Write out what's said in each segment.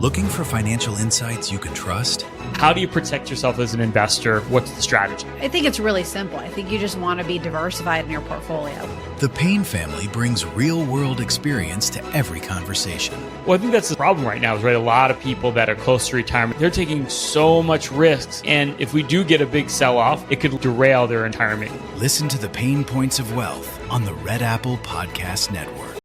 Looking for financial insights you can trust? How do you protect yourself as an investor? What's the strategy? I think it's really simple. I think you just want to be diversified in your portfolio. The Payne family brings real-world experience to every conversation. Well, I think that's the problem right now is, right, a lot of people that are close to retirement, they're taking so much risks. And if we do get a big sell-off, it could derail their retirement. Listen to the Pain Points of Wealth on the Red Apple Podcast Network.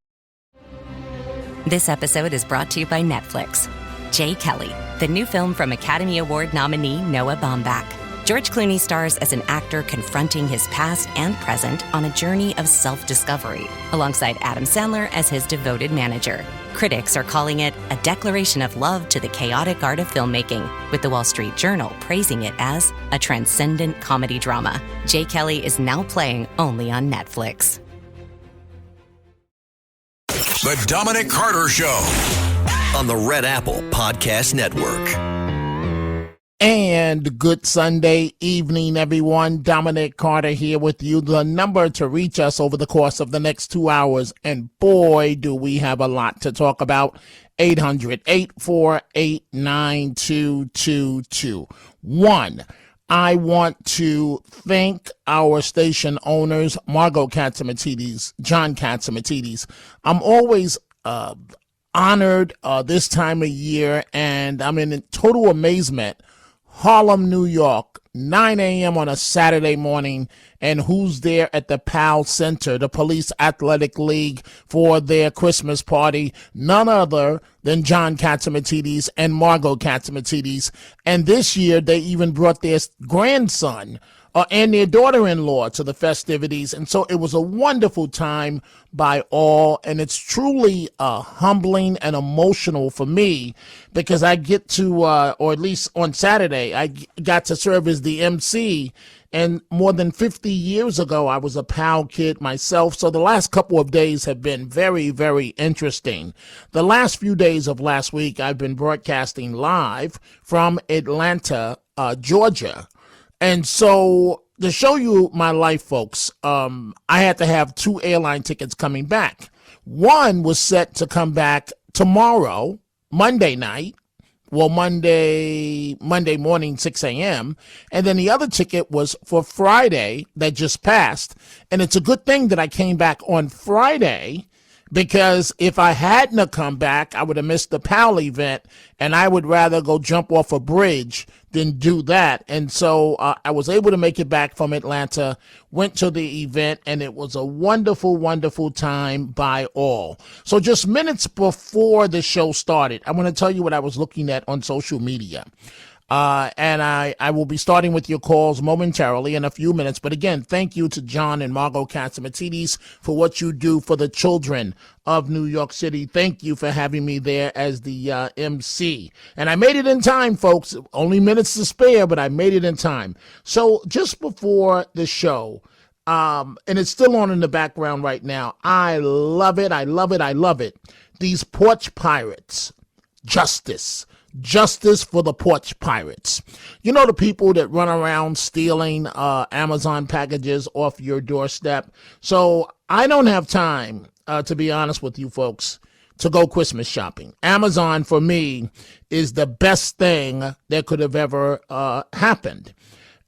This episode is brought to you by Netflix. Jay Kelly, the new film from Academy Award nominee Noah Baumbach. George Clooney stars as an actor confronting his past and present on a journey of self-discovery, alongside Adam Sandler as his devoted manager. Critics are calling it a declaration of love to the chaotic art of filmmaking, with the Wall Street Journal praising it as a transcendent comedy drama. Jay Kelly is now playing only on Netflix. The Dominic Carter Show on the Red Apple Podcast Network. And good Sunday evening, everyone. Dominic Carter here with you. The number to reach us over the course of the next 2 hours, and boy, do we have a lot to talk about. 800-848-9222. I want to thank our station owners, Margot Katsimatidis, John Katsimatidis. I'm always honored this time of year, and I'm in total amazement. Harlem, New York, 9 a.m. on a Saturday morning, and who's there at the PAL Center, the Police Athletic League, for their Christmas party? None other than John Katsimatidis and Margot Katsimatidis. And this year, they even brought their grandson and their daughter-in-law to the festivities. And so it was a wonderful time by all. And it's truly humbling and emotional for me, because I get to, or at least on Saturday, I got to serve as the MC. And more than 50 years ago, I was a PAL kid myself. So the last couple of days have been very, very interesting. The last few days of last week, I've been broadcasting live from Atlanta, Georgia. And so to show you my life, folks, I had to have 2 airline tickets coming back. One was set to come back tomorrow, Monday night. Well, Monday morning, 6 a.m. And then the other ticket was for Friday that just passed. And it's a good thing that I came back on Friday, because if I hadn't come back, I would have missed the PAL event, and I would rather go jump off a bridge than do that. And so I was able to make it back from Atlanta, went to the event, and it was a wonderful, wonderful time by all. So just minutes before the show started, I want to tell you what I was looking at on social media. And I will be starting with your calls momentarily in a few minutes. But again, thank you to John and Margot Katsimatidis for what you do for the children of New York City. Thank you for having me there as the MC. And I made it in time, folks. Only minutes to spare, but I made it in time. So just before the show, and it's still on in the background right now, I love it. I love it. I love it. These porch pirates. Justice for the porch pirates. You know, the people that run around stealing Amazon packages off your doorstep. So I don't have time, to be honest with you folks, to go Christmas shopping. Amazon, for me, is the best thing that could have ever happened.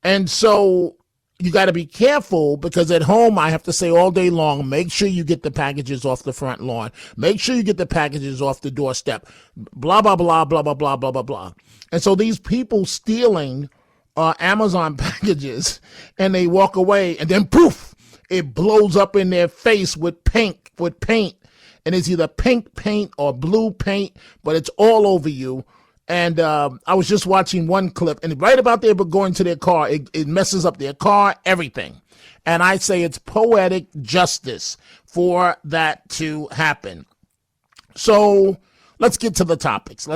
And so you got to be careful, because at home I have to say all day long, make sure you get the packages off the front lawn. Make sure you get the packages off the doorstep. Blah, blah, blah, blah, blah, blah, blah, blah, blah. And so these people stealing Amazon packages, and they walk away, and then poof, it blows up in their face with paint. And it's either pink paint or blue paint, but it's all over you. And I was just watching one clip, and right about there, but going to their car, it messes up their car, everything. And I say it's poetic justice for that to happen. So let's get to the topics.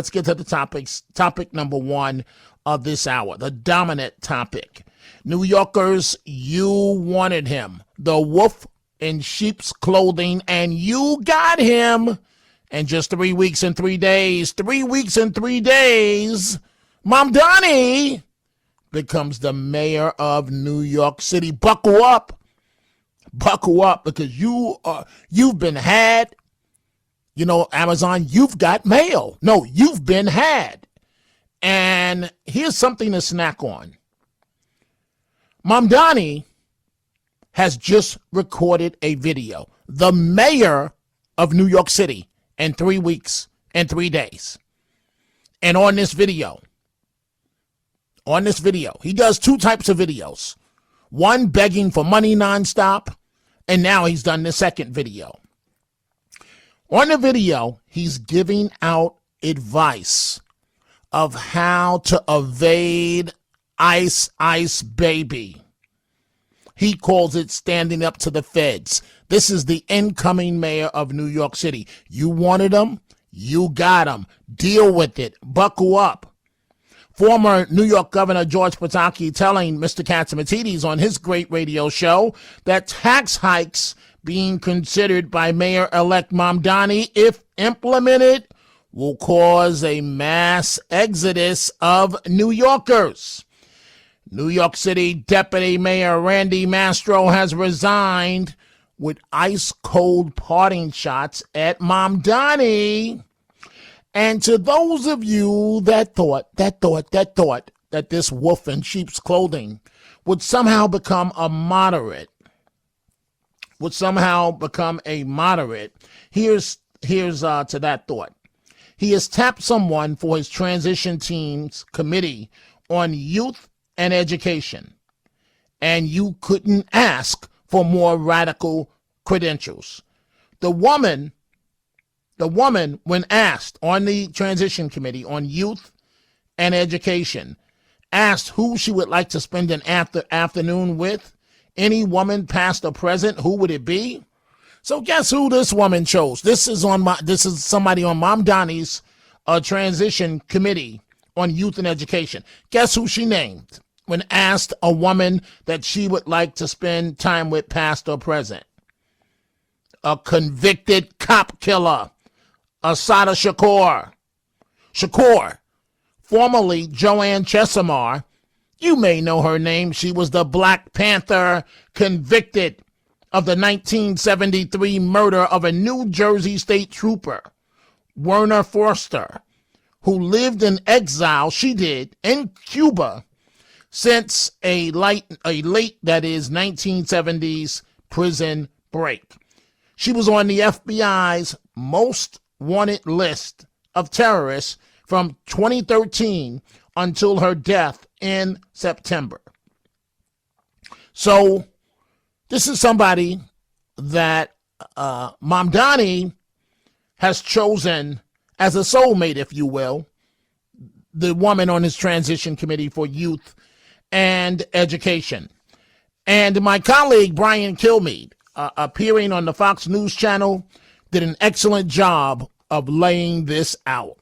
Topic number one of this hour, the dominant topic. New Yorkers, you wanted him, the wolf in sheep's clothing, and you got him. And just 3 weeks and 3 days, Mamdani becomes the mayor of New York City. Buckle up, because you've been had, Amazon, you've got mail. No, you've been had. And here's something to snack on. Mamdani has just recorded a video. The mayor of New York City in 3 weeks and 3 days. And on this video, he does two types of videos. One begging for money nonstop, and now he's done the second video. On the video, he's giving out advice of how to evade Ice Baby. He calls it standing up to the feds. This is the incoming mayor of New York City. You wanted him, you got him. Deal with it. Buckle up. Former New York Governor George Pataki telling Mr. Katsimatidis on his great radio show that tax hikes being considered by Mayor-elect Mamdani, if implemented, will cause a mass exodus of New Yorkers. New York City Deputy Mayor Randy Mastro has resigned with ice-cold parting shots at Mamdani. And to those of you that thought that this wolf in sheep's clothing would somehow become a moderate, here's to that thought. He has tapped someone for his transition team's committee on youth and education. And you couldn't ask for more radical credentials. The woman, when asked on the transition committee on youth and education, asked who she would like to spend an afternoon with. Any woman, past or present, who would it be? So guess who this woman chose? This is somebody on Mamdani's transition committee on youth and education. Guess who she named when asked a woman that she would like to spend time with, past or present? A convicted cop killer, Assata Shakur, formerly Joanne Chesimar. You may know her name. She was the Black Panther convicted of the 1973 murder of a New Jersey state trooper, Werner Forster, who lived in exile, in Cuba since a late 1970s prison break. She was on the FBI's most wanted list of terrorists from 2013 until her death in September. So this is somebody that Mamdani has chosen as a soulmate, if you will, the woman on his transition committee for youth and education. And my colleague, Brian Kilmeade, appearing on the Fox News channel, did an excellent job of laying this out.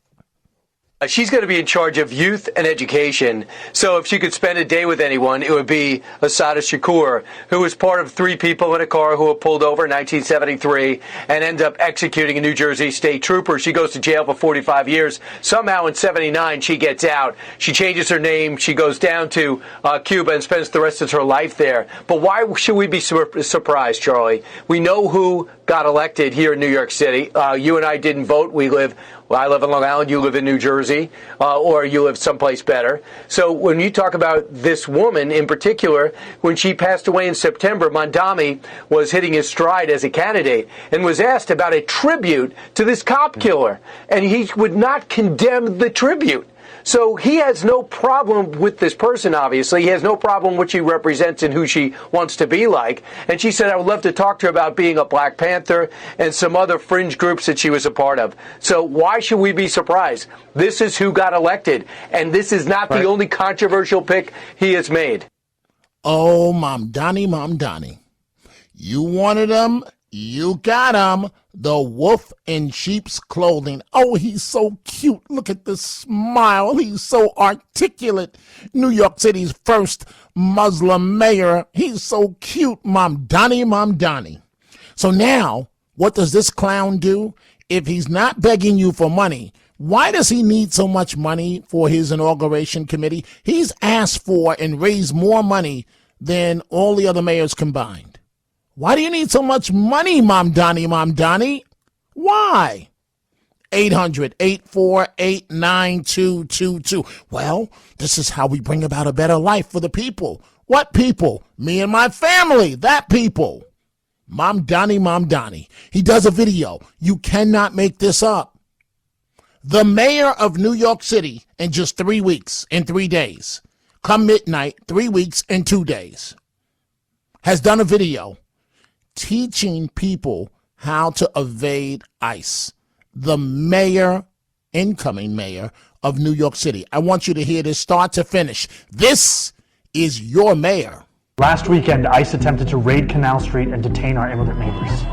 She's going to be in charge of youth and education. So if she could spend a day with anyone, it would be Assata Shakur, who was part of 3 people in a car who were pulled over in 1973 and ended up executing a New Jersey state trooper. She goes to jail for 45 years. Somehow in 79, she gets out. She changes her name. She goes down to Cuba and spends the rest of her life there. But why should we be surprised, Charlie? We know who got elected here in New York City. You and I didn't vote. I live in Long Island, you live in New Jersey, or you live someplace better. So when you talk about this woman in particular, when she passed away in September, Mandani was hitting his stride as a candidate and was asked about a tribute to this cop killer, and he would not condemn the tribute. So he has no problem with this person, obviously. He has no problem what she represents and who she wants to be like. And she said, I would love to talk to her about being a Black Panther and some other fringe groups that she was a part of. So why should we be surprised? This is who got elected. And this is not the only controversial pick he has made. Oh, Mamdani. You wanted him. You got him. The wolf in sheep's clothing. Oh, he's so cute. Look at the smile. He's so articulate. New York City's first Muslim mayor. He's so cute. Mamdani. So now, what does this clown do? If he's not begging you for money, why does he need so much money for his inauguration committee? He's asked for and raised more money than all the other mayors combined. Why do you need so much money, Mamdani? Why? 800-848-9222. Well, this is how we bring about a better life for the people. What people? Me and my family, that people. Mamdani. He does a video. You cannot make this up. The mayor of New York City in just 3 weeks and 3 days, come midnight, 3 weeks and 2 days, has done a video teaching people how to evade ICE. The mayor, incoming mayor of New York City. I want you to hear this start to finish. This is your mayor. Last weekend, ICE attempted to raid Canal Street and detain our immigrant neighbors.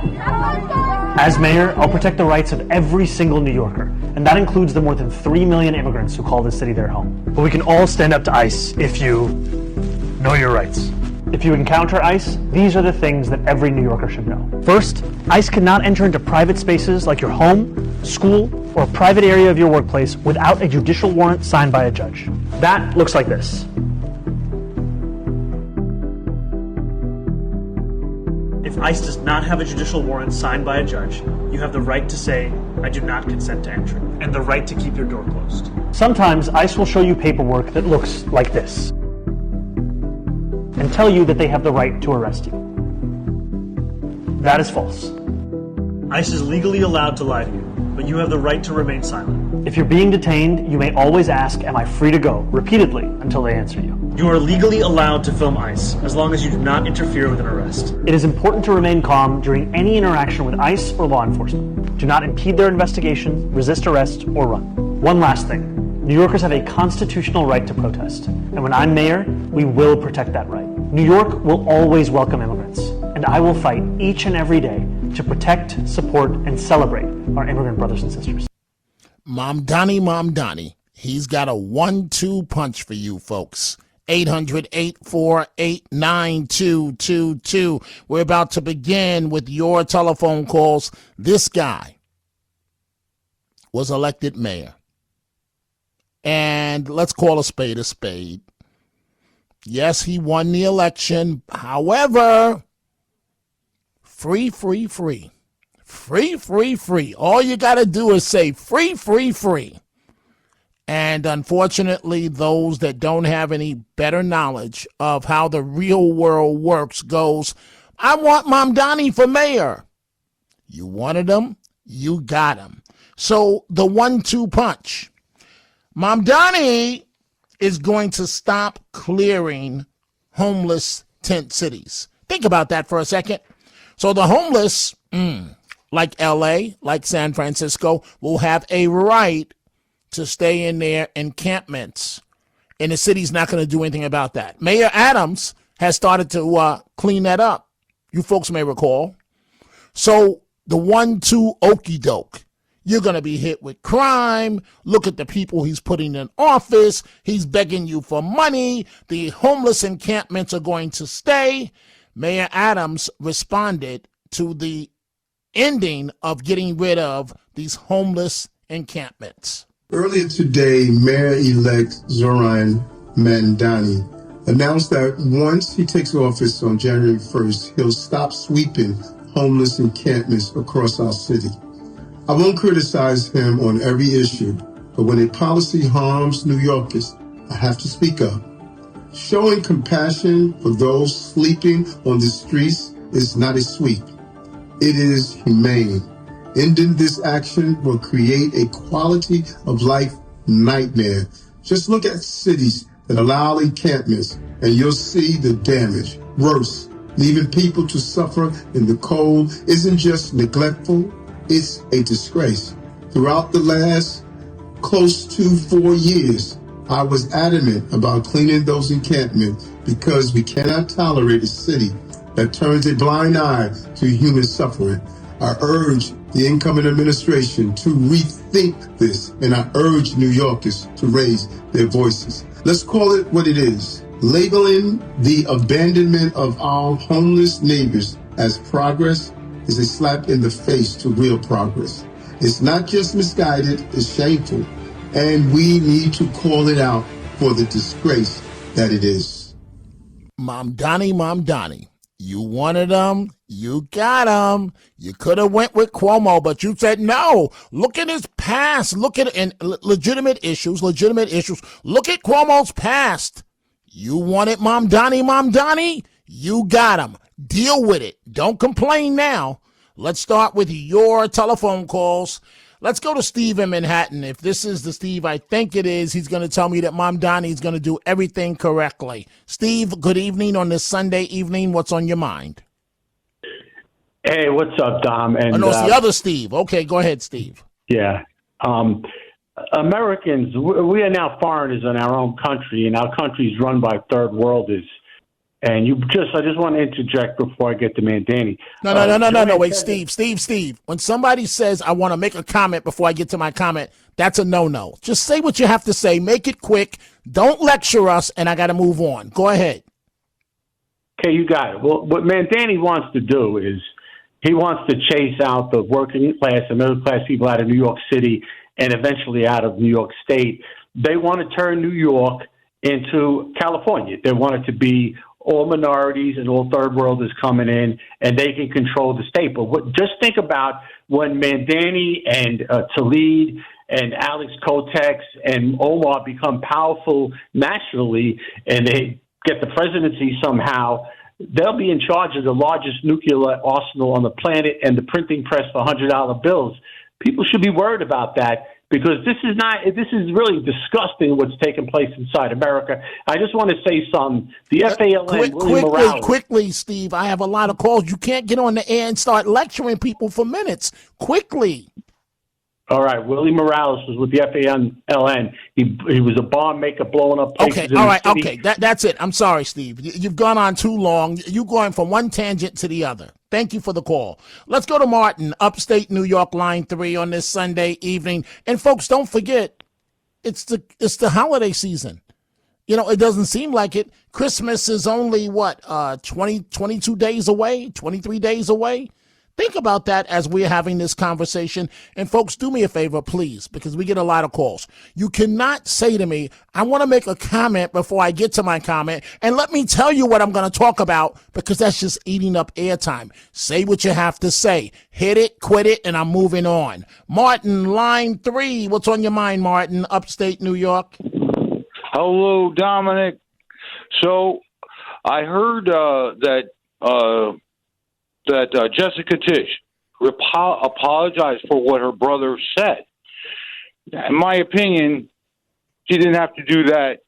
As mayor, I'll protect the rights of every single New Yorker, and that includes the more than 3 million immigrants who call this city their home. But we can all stand up to ICE if you know your rights. If you encounter ICE, these are the things that every New Yorker should know. First, ICE cannot enter into private spaces like your home, school, or a private area of your workplace without a judicial warrant signed by a judge. That looks like this. If ICE does not have a judicial warrant signed by a judge, you have the right to say, I do not consent to entry, and the right to keep your door closed. Sometimes ICE will show you paperwork that looks like this and tell you that they have the right to arrest you. That is false. ICE is legally allowed to lie to you, but you have the right to remain silent. If you're being detained, you may always ask, am I free to go, repeatedly, until they answer you. You are legally allowed to film ICE, as long as you do not interfere with an arrest. It is important to remain calm during any interaction with ICE or law enforcement. Do not impede their investigation, resist arrest, or run. One last thing. New Yorkers have a constitutional right to protest, and when I'm mayor, we will protect that right. New York will always welcome immigrants, and I will fight each and every day to protect, support, and celebrate our immigrant brothers and sisters. Mamdani. He's got a 1-2 punch for you folks. 800-848-9222. We're about to begin with your telephone calls. This guy was elected mayor. And let's call a spade a spade. Yes, he won the election. However, free. All you got to do is say free. And unfortunately, those that don't have any better knowledge of how the real world works goes, I want Mamdani for mayor. You wanted him, you got him. So the 1-2 punch. Mamdani is going to stop clearing homeless tent cities. Think about that for a second. So the homeless, like LA, like San Francisco, will have a right to stay in their encampments. And the city's not going to do anything about that. Mayor Adams has started to clean that up. You folks may recall. So the 1-2 okey doke. You're going to be hit with crime. Look at the people he's putting in office. He's begging you for money. The homeless encampments are going to stay. Mayor Adams responded to the ending of getting rid of these homeless encampments. Earlier today, Mayor-elect Zohran Mamdani announced that once he takes office on January 1st, he'll stop sweeping homeless encampments across our city. I won't criticize him on every issue, but when a policy harms New Yorkers, I have to speak up. Showing compassion for those sleeping on the streets is not a sweep. It is humane. Ending this action will create a quality of life nightmare. Just look at cities that allow encampments and you'll see the damage. Worse, leaving people to suffer in the cold isn't just neglectful, it's a disgrace. Throughout the last close to 4 years, I was adamant about cleaning those encampments because we cannot tolerate a city that turns a blind eye to human suffering. I urge the incoming administration to rethink this, and I urge New Yorkers to raise their voices. Let's call it what it is. Labeling the abandonment of our homeless neighbors as progress is a slap in the face to real progress. It's not just misguided, it's shameful, and we need to call it out for the disgrace that it is. Mamdani. You wanted them, You got him. You could have went with Cuomo, but you said no. Look at his past. Look at legitimate issues. Look at Cuomo's past. You wanted Mamdani? You got him. Deal with it. Don't complain now. Let's start with your telephone calls. Let's go to Steve in Manhattan. If this is the Steve I think it is, he's going to tell me that Mamdani is going to do everything correctly. Steve, good evening on this Sunday evening. What's on your mind? Hey, what's up, Dom? And no, it's the other Steve. Okay, go ahead, Steve. Yeah. Americans, we are now foreigners in our own country, and our country is run by third worlders. And I just want to interject before I get to Mandani. No. Wait, Steve. When somebody says, I want to make a comment before I get to my comment, that's a no-no. Just say what you have to say. Make it quick. Don't lecture us, and I got to move on. Go ahead. Okay, you got it. Well, what Mandani wants to do is he wants to chase out the working class and middle class people out of New York City and eventually out of New York State. They want to turn New York into California. They want it to be all minorities and all third worlders coming in, and they can control the state. But just think about when Mandani and Tlaib and Alex Kotex and Omar become powerful nationally and they get the presidency somehow. They'll be in charge of the largest nuclear arsenal on the planet and the printing press for $100 bills. People should be worried about that because this is really disgusting what's taking place inside America. I just want to say something. The FALN, quickly, Steve, I have a lot of calls. You can't get on the air and start lecturing people for minutes. Quickly. All right, Willie Morales was with the FALN. He was a bomb maker blowing up places. Okay, all right, okay, that's it. I'm sorry, Steve. You've gone on too long. You're going from one tangent to the other. Thank you for the call. Let's go to Martin, upstate New York, line 3 on this Sunday evening. And folks, don't forget, it's the holiday season. You know, it doesn't seem like it. Christmas is only, 22 days away, 23 days away? Think about that as we're having this conversation. And folks, do me a favor, please, because we get a lot of calls. You cannot say to me, I want to make a comment before I get to my comment, and let me tell you what I'm going to talk about, because that's just eating up airtime. Say what you have to say. Hit it, quit it, and I'm moving on. Martin, line 3. What's on your mind, Martin, upstate New York? Hello, Dominic. So I heard that Jessica Tisch apologized for what her brother said. In my opinion, she didn't have to do that.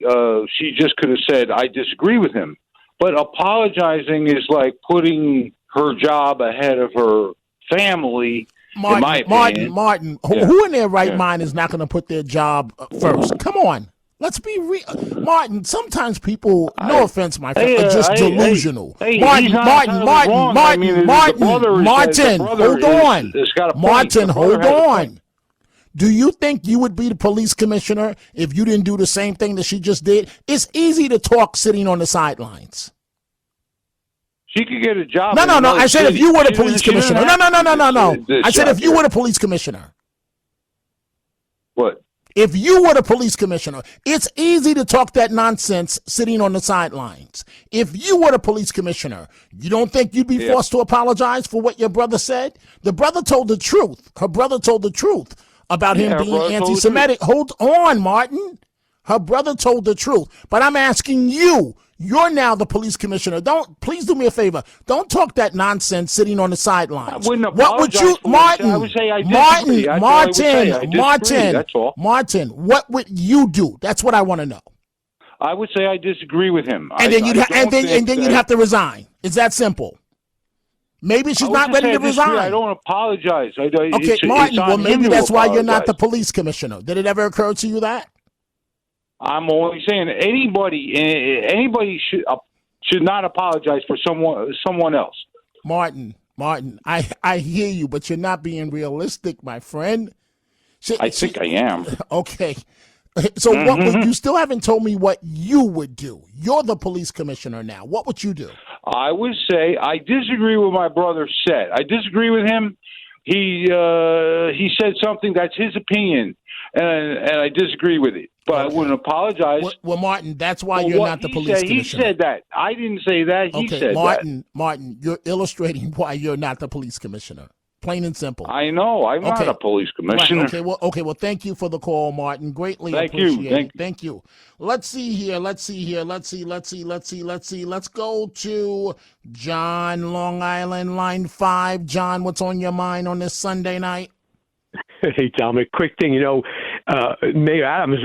She just could have said, I disagree with him. But apologizing is like putting her job ahead of her family, in my opinion. Martin, who in their right mind is not going to put their job first? Come on. Let's be real. Martin, sometimes people, no offense, my friend, are just delusional. Martin, hold on. Do you think you would be the police commissioner if you didn't do the same thing that she just did? It's easy to talk sitting on the sidelines. She could get a job. No. I said if you were the police commissioner. No. I said if you were the police commissioner. What? If you were the police commissioner, it's easy to talk that nonsense sitting on the sidelines. If you were the police commissioner, you don't think you'd be forced to apologize for what your brother said? The brother told the truth. Her brother told the truth about him being anti-Semitic. Hold on, Martin. Her brother told the truth. But I'm asking you. You're now the police commissioner. Please do me a favor. Don't talk that nonsense sitting on the sidelines. I wouldn't apologize. What would you, Martin? I would say I disagree. That's all. Martin, what would you do? That's what I want to know. I would say I disagree with him. And then you'd have to resign. It's that simple. Maybe she's not ready to resign. I don't apologize. Okay, Martin. Well, maybe that's why you're not the police commissioner. Did it ever occur to you that? I'm only saying anybody should not apologize for someone else. Martin, I hear you, but you're not being realistic, my friend. I think I am. Okay. So what would, you still haven't told me what you would do. You're the police commissioner now. What would you do? I would say I disagree with what my brother said. I disagree with him. He said something that's his opinion. and I disagree with it. But I wouldn't apologize. Well, Martin, that's why you're not the police commissioner. He said that. I didn't say that. He said Martin, that. Martin, you're illustrating why you're not the police commissioner. Plain and simple. I know. I'm not a police commissioner. Right. Well, thank you for the call, Martin. Greatly appreciate it. Thank you. Let's see here. Let's go to John, Long Island, line 5. John, what's on your mind on this Sunday night? Hey, Dominic, quick thing. Mayor Adams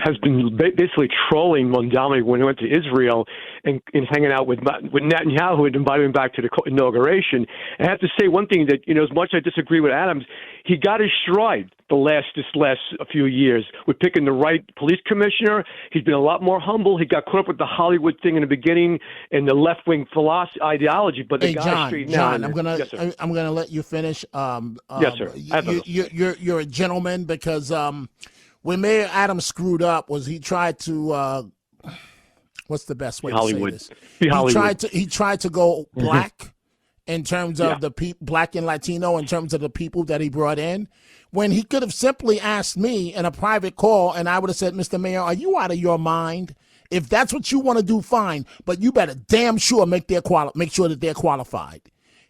has been basically trolling Mandani when he went to Israel and hanging out with Netanyahu, who had invited him back to the inauguration. And I have to say one thing that, as much as I disagree with Adams, he got his stride this last few years with picking the right police commissioner. He's been a lot more humble. He got caught up with the Hollywood thing in the beginning and the left-wing philosophy ideology, but the guy straightened out. John, I'm gonna let you finish. Yes, sir. You're a gentleman because when Mayor Adams screwed up was he tried to what's the best way to say this? He tried to go black in terms of the black and Latino in terms of the people that he brought in, when he could have simply asked me in a private call and I would have said, Mr. Mayor, are you out of your mind? If that's what you want to do, fine, but you better damn sure make sure that they're qualified.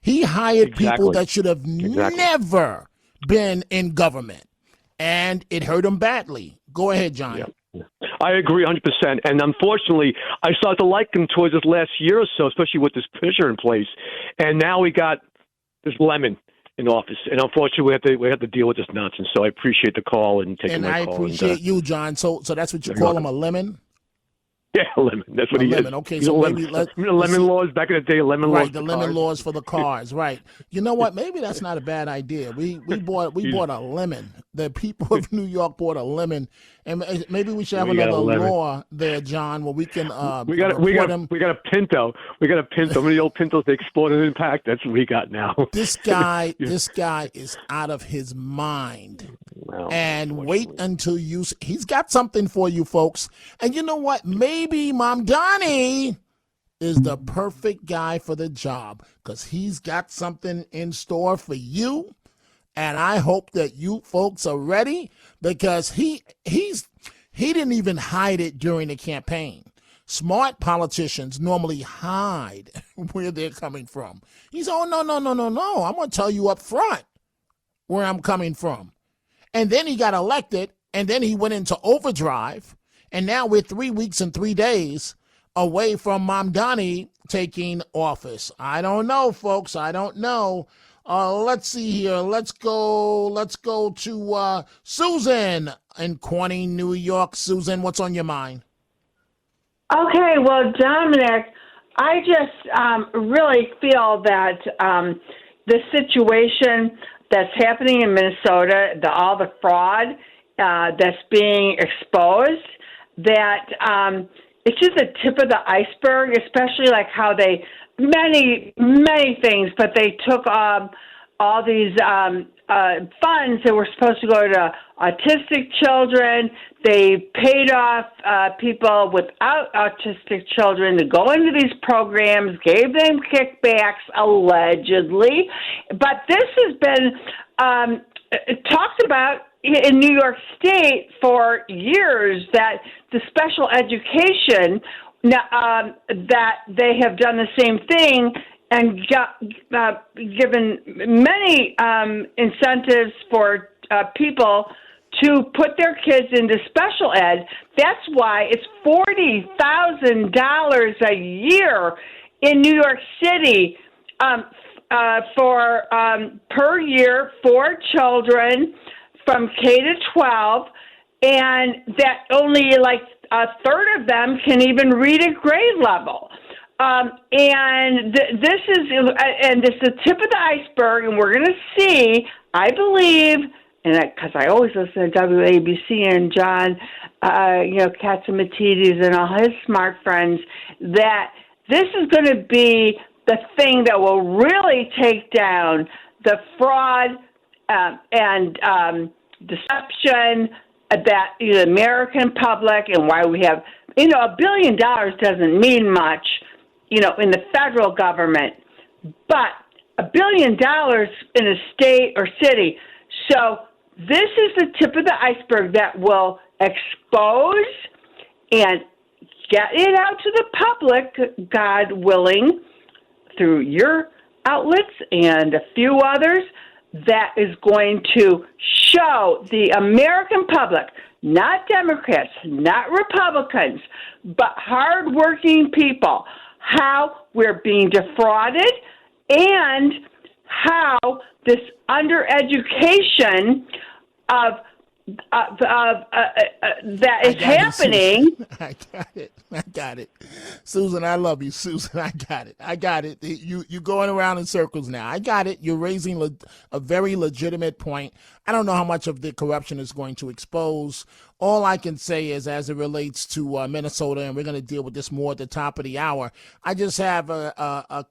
He hired people that should have never been in government, and it hurt him badly. Go ahead, John. Yeah. I agree 100%. And unfortunately, I started to like him towards this last year or so, especially with this pitcher in place. And now we got this lemon in office. And unfortunately, we have to deal with this nonsense. So I appreciate the call and taking my call. And I appreciate you, John. So that's what you call him, a lemon? Yeah, lemon. That's what he is. Okay, so maybe lemon laws back in the day. Lemon laws. Right, the lemon laws for the cars. Right. You know what? Maybe that's not a bad idea. We bought a lemon. The people of New York bought a lemon, and maybe we should have another law there, John, where we can. We got a Pinto. We got a Pinto. Many old Pintos they explode and impact. That's what we got now. This guy is out of his mind. And wait until he's got something for you folks. And you know what? Maybe Mamdani is the perfect guy for the job because he's got something in store for you. And I hope that you folks are ready because he didn't even hide it during the campaign. Smart politicians normally hide where they're coming from. He's, no. I'm going to tell you up front where I'm coming from. And then he got elected, and then he went into overdrive, and now we're 3 weeks and 3 days away from Mamdani taking office. I don't know, folks. I don't know. Let's see here. Let's go to Susan in Corning, New York. Susan, what's on your mind? Okay, well, Dominic, I just really feel that the situation that's happening in Minnesota, all the fraud that's being exposed, that it's just the tip of the iceberg, especially like how they, many things, but they took all these funds that were supposed to go to autistic children. They paid off people without autistic children to go into these programs, gave them kickbacks, allegedly. But this has been talked about in New York State for years, that the special education, that they have done the same thing and given many incentives for people to put their kids into special ed. That's why it's $40,000 a year in New York City for per year for children from K to 12, and that only like a third of them can even read at grade level. This is the tip of the iceberg, and we're going to see, I believe, and because I always listen to WABC and John, Katzimatidis and all his smart friends, that this is going to be the thing that will really take down the fraud and deception that the American public, and why we have, $1 billion doesn't mean much, in the federal government, but $1 billion in a state or city. So This is the tip of the iceberg that will expose and get it out to the public, God willing, through your outlets and a few others, that is going to show the American public, not Democrats, not Republicans, but hardworking people, how we're being defrauded and how this undereducation of that is happening. I got it. Susan, I love you. Susan, I got it. You're going around in circles now. I got it. You're raising a very legitimate point. I don't know how much of the corruption is going to expose. All I can say is, as it relates to Minnesota, and we're going to deal with this more at the top of the hour, I just have a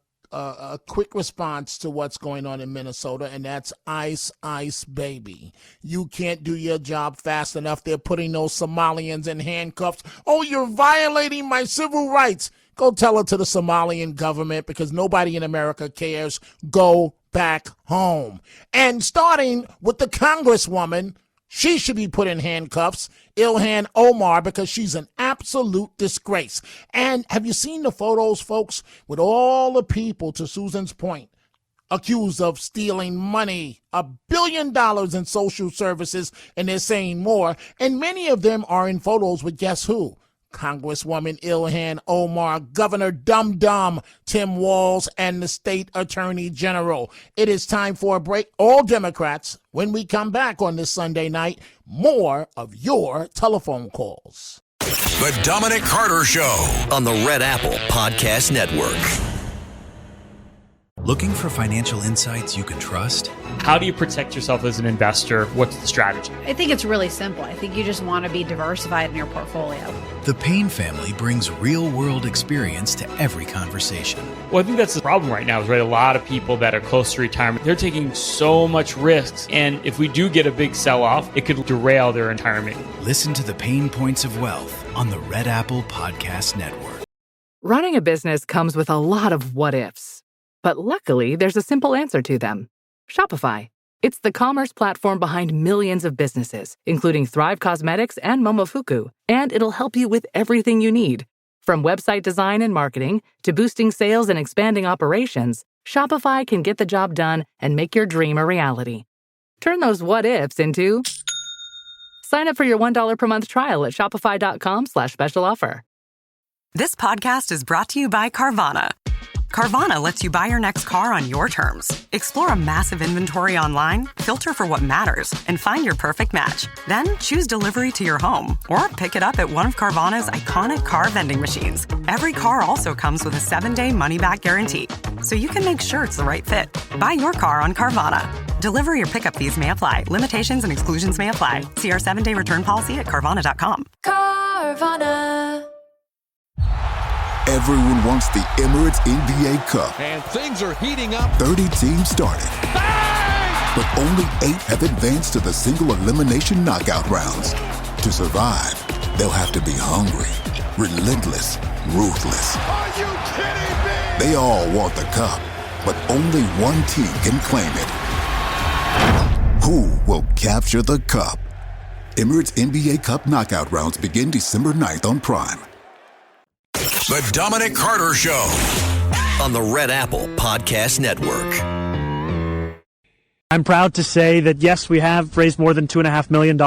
quick response to what's going on in Minnesota, and that's ice, ice, baby. You can't do your job fast enough. They're putting those Somalians in handcuffs. Oh, you're violating my civil rights. Go tell it to the Somalian government, because nobody in America cares. Go back home. And starting with the Congresswoman, she should be put in handcuffs, Ilhan Omar, because she's an absolute disgrace. And have you seen the photos, folks, with all the people, to Susan's point, accused of stealing money, $1 billion in social services, and they're saying more. And many of them are in photos with guess who? Congresswoman Ilhan Omar, Governor Dum Dum Tim Walz, and the state attorney general. It is time for a break. All Democrats, when we come back on this Sunday night, more of your telephone calls. The Dominic Carter Show on the Red Apple Podcast Network. Looking for financial insights you can trust? How do you protect yourself as an investor? What's the strategy? I think it's really simple. I think you just want to be diversified in your portfolio. The Payne family brings real-world experience to every conversation. Well, I think that's the problem right now, is right, a lot of people that are close to retirement, they're taking so much risks. And if we do get a big sell-off, it could derail their retirement. Listen to the Pain Points of Wealth on the Red Apple Podcast Network. Running a business comes with a lot of what-ifs. But luckily, there's a simple answer to them. Shopify. It's the commerce platform behind millions of businesses, including Thrive Cosmetics and Momofuku. And it'll help you with everything you need. From website design and marketing to boosting sales and expanding operations, Shopify can get the job done and make your dream a reality. Turn those what-ifs into... Sign up for your $1 per month trial at shopify.com/special offer. This podcast is brought to you by Carvana. Carvana lets you buy your next car on your terms. Explore a massive inventory online, filter for what matters, and find your perfect match. Then choose delivery to your home or pick it up at one of Carvana's iconic car vending machines. Every car also comes with a 7-day money-back guarantee, so you can make sure it's the right fit. Buy your car on Carvana. Delivery or pickup fees may apply. Limitations and exclusions may apply. See our 7-day return policy at Carvana.com. Carvana. Everyone wants the Emirates NBA Cup. And things are heating up. 30 teams started. Bang! But only 8 have advanced to the single elimination knockout rounds. To survive, they'll have to be hungry, relentless, ruthless. Are you kidding me? They all want the cup, but only one team can claim it. Who will capture the cup? Emirates NBA Cup knockout rounds begin December 9th on Prime. The Dominic Carter Show on the Red Apple Podcast Network. I'm proud to say that, yes, we have raised more than $2.5 million,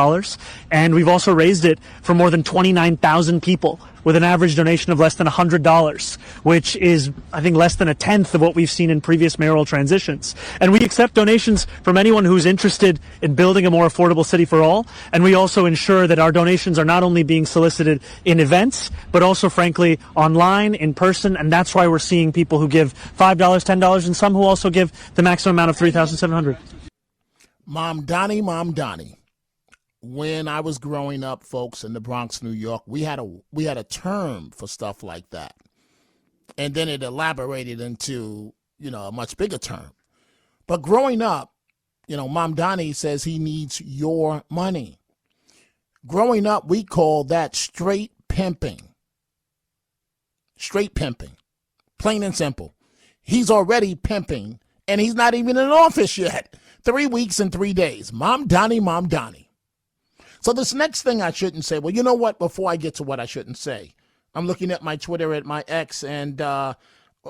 and we've also raised it for more than 29,000 people with an average donation of less than $100, which is, I think, less than a tenth of what we've seen in previous mayoral transitions. And we accept donations from anyone who's interested in building a more affordable city for all, and we also ensure that our donations are not only being solicited in events, but also, frankly, online, in person, and that's why we're seeing people who give $5, $10, and some who also give the maximum amount of $3,700. Mamdani. When I was growing up, folks, in the Bronx, New York, we had a term for stuff like that. And then it elaborated into, a much bigger term. But growing up, Mamdani says he needs your money. Growing up, we call that straight pimping. Straight pimping. Plain and simple. He's already pimping, and he's not even in office yet. 3 weeks and 3 days. Mamdani. So this next thing I shouldn't say. Well, you know what? Before I get to what I shouldn't say, I'm looking at my Twitter at my ex, and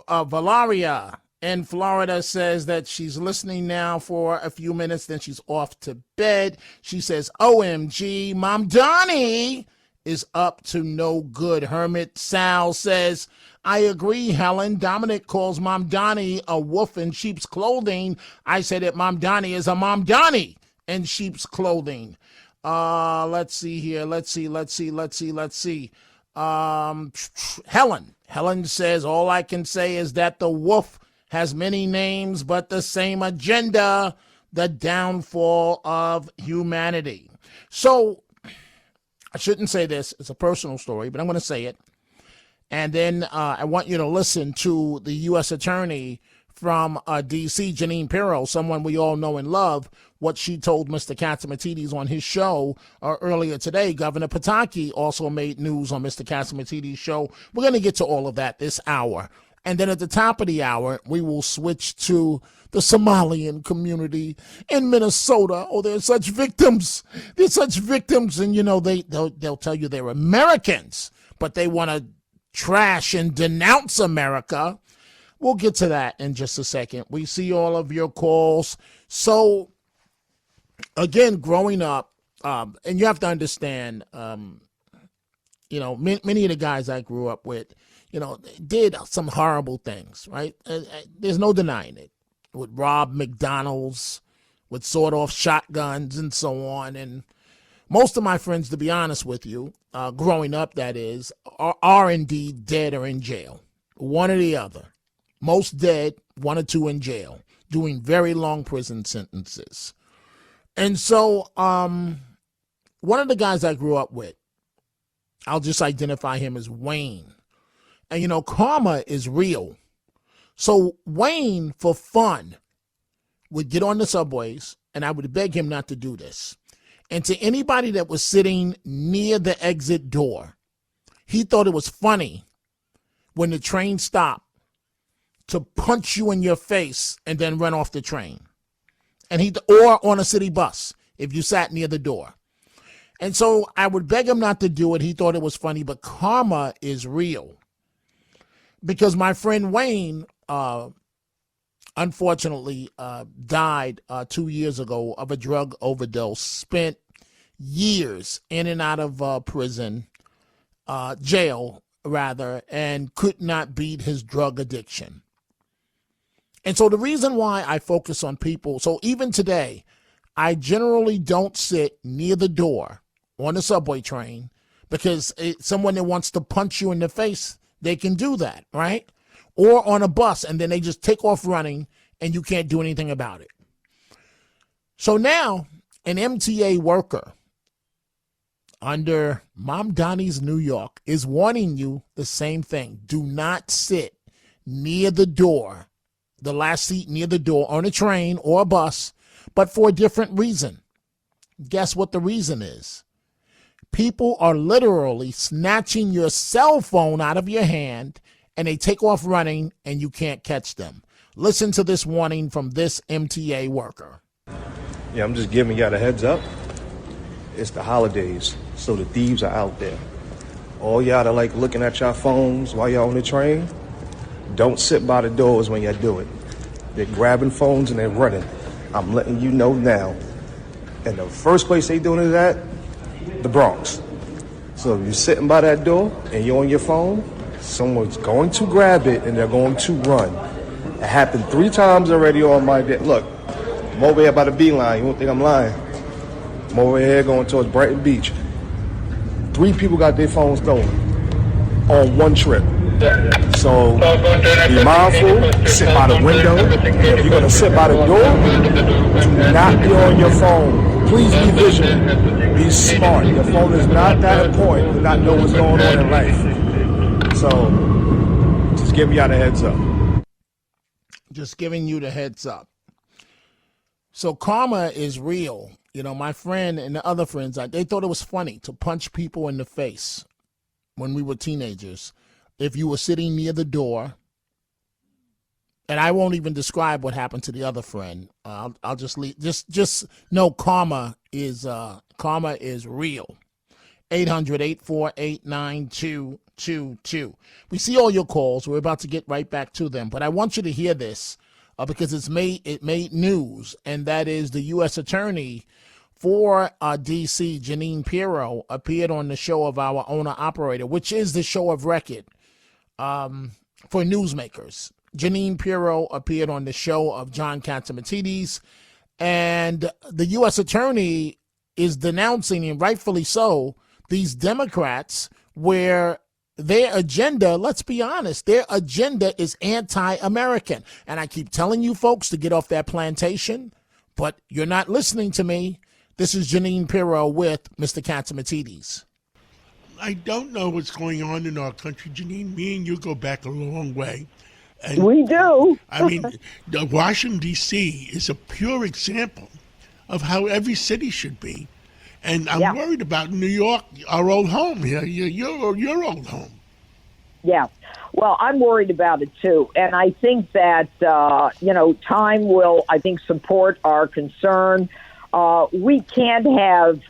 Valeria in Florida says that she's listening now for a few minutes, then she's off to bed. She says, OMG, Mamdani is up to no good. Hermit Sal says, I agree, Helen. Dominic calls Mamdani a wolf in sheep's clothing. I said that Mamdani is a Mamdani in sheep's clothing. Let's see here. Let's see. Helen says, all I can say is that the wolf has many names, but the same agenda, the downfall of humanity. So I shouldn't say this. It's a personal story, but I'm going to say it. And then I want you to listen to the U.S. Attorney from D.C., Janine Pirro, someone we all know and love, what she told Mr. Catsimatidis on his show earlier today. Governor Pataki also made news on Mr. Catsimatidis' show. We're going to get to all of that this hour. And then at the top of the hour, we will switch to the Somalian community in Minnesota. Oh, they're such victims. They're such victims. And, you know, they'll tell you they're Americans, but they want to trash and denounce America. We'll get to that in just a second. We see all of your calls. So, again, growing up, and you have to understand, you know, many of the guys I grew up with, you know, did some horrible things, right? There's no denying it. Would rob McDonald's, would sawed off shotguns and so on. And most of my friends, to be honest with you, growing up, that is, are indeed dead or in jail. One or the other. Most dead, one or two in jail, doing very long prison sentences. And so one of the guys I grew up with, I'll just identify him as Wayne. And, you know, karma is real. So Wayne, for fun, would get on the subways, and I would beg him not to do this. And to anybody that was sitting near the exit door, he thought it was funny when the train stopped to punch you in your face and then run off the train. Or on a city bus, if you sat near the door. And so I would beg him not to do it. He thought it was funny, but karma is real. Because my friend Wayne, unfortunately, died 2 years ago of a drug overdose, spent years in and out of prison, jail, rather, and could not beat his drug addiction. And so the reason why I focus on people, so even today, I generally don't sit near the door on the subway train because someone that wants to punch you in the face, they can do that, right? Or on a bus, and then they just take off running, and you can't do anything about it. So now, an MTA worker under Mamdani's New York is warning you the same thing. Do not sit near the door, the last seat near the door on a train or a bus, but for a different reason. Guess what the reason is? People are literally snatching your cell phone out of your hand, and they take off running, and you can't catch them. Listen to this warning from this MTA worker. Yeah, I'm just giving y'all a heads up. It's the holidays, so the thieves are out there. All y'all that like looking at y'all phones while y'all on the train, don't sit by the doors when y'all do it. They're grabbing phones and they're running. I'm letting you know now. And the first place they doing it at, the Bronx. So if you're sitting by that door and you're on your phone, someone's going to grab it and they're going to run. It happened 3 times already on my day. Look, I'm over here by the Beeline. You won't think I'm lying. I'm over here going towards Brighton Beach. 3 people got their phones stolen on one trip. So be mindful, sit by the window. If you're going to sit by the door, do not be on your phone. Please be vigilant. Be smart. Your phone is not that important to not know what's going on in life. So just giving y'all the heads up. Just giving you the heads up. So karma is real. You know, my friend and the other friends, they thought it was funny to punch people in the face when we were teenagers. If you were sitting near the door And I won't even describe what happened to the other friend. I'll just leave. Just know karma is real. 800-848-9222. We see all your calls. We're about to get right back to them, but I want you to hear this because it made news, and that is the U.S. Attorney for D.C., Jeanine Pirro, appeared on the show of our owner-operator, which is the show of record for newsmakers. Jeanine Pirro appeared on the show of John Catsimatidis, and the U.S. Attorney is denouncing, and rightfully so, these Democrats where their agenda, let's be honest, their agenda is anti-American. And I keep telling you folks to get off that plantation, but you're not listening to me. This is Jeanine Pirro with Mr. Catsimatidis. I don't know what's going on in our country, Jeanine. Me and you go back a long way. And we do. I mean, Washington, D.C. is a pure example of how every city should be. And I'm worried about New York, our old home here, your old home. Yeah. Well, I'm worried about it, too. And I think that, time will, I think, support our concern. We can't have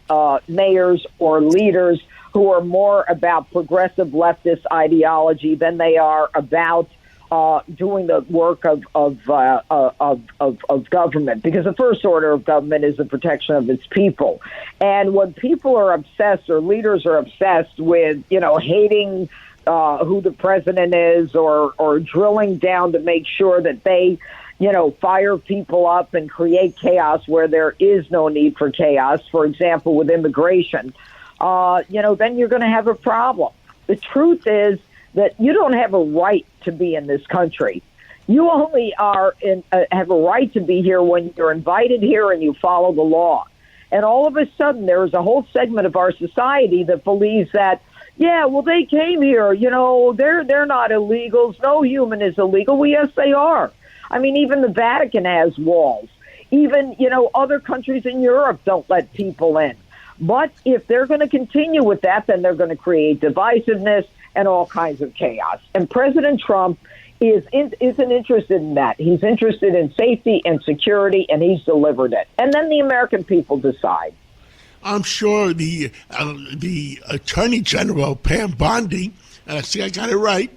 mayors or leaders who are more about progressive leftist ideology than they are about doing the work of government, because the first order of government is the protection of its people. And when people are obsessed, or leaders are obsessed with, hating who the president is, or drilling down to make sure that they, fire people up and create chaos where there is no need for chaos, for example, with immigration, then you're going to have a problem. The truth is that you don't have a right to be in this country. You only have a right to be here when you're invited here and you follow the law. And all of a sudden, there is a whole segment of our society that believes that, they came here. They're not illegals. No human is illegal. Well, yes, they are. I mean, even the Vatican has walls. Even, other countries in Europe don't let people in. But if they're going to continue with that, then they're going to create divisiveness and all kinds of chaos. And President Trump isn't interested in that. He's interested in safety and security, and he's delivered it. And then the American people decide. I'm sure the Attorney General, Pam Bondi, see, I got it right,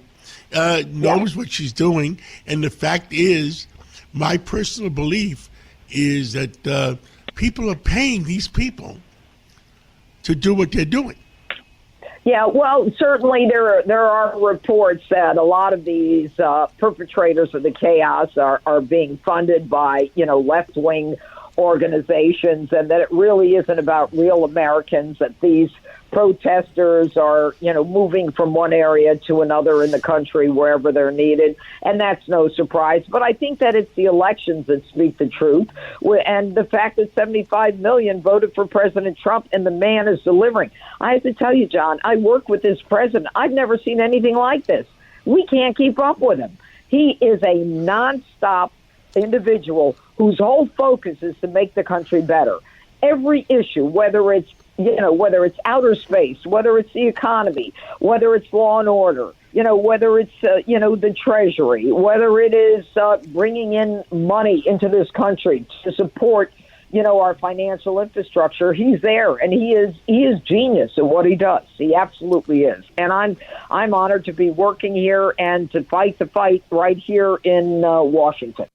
knows what she's doing. And the fact is, my personal belief is that people are paying these people to do what they're doing. Yeah, well, certainly there are reports that a lot of these perpetrators of the chaos are being funded by, left-wing organizations, and that it really isn't about real Americans, that these protesters are, moving from one area to another in the country wherever they're needed. And that's no surprise. But I think that it's the elections that speak the truth. And the fact that 75 million voted for President Trump and the man is delivering. I have to tell you, John, I work with this president. I've never seen anything like this. We can't keep up with him. He is a nonstop individual whose whole focus is to make the country better. Every issue, whether it's outer space, whether it's the economy, whether it's law and order, whether it's, the Treasury, whether it is bringing in money into this country to support, our financial infrastructure, he's there, and he is genius at what he does. He absolutely is. And I'm honored to be working here and to fight the fight right here in Washington.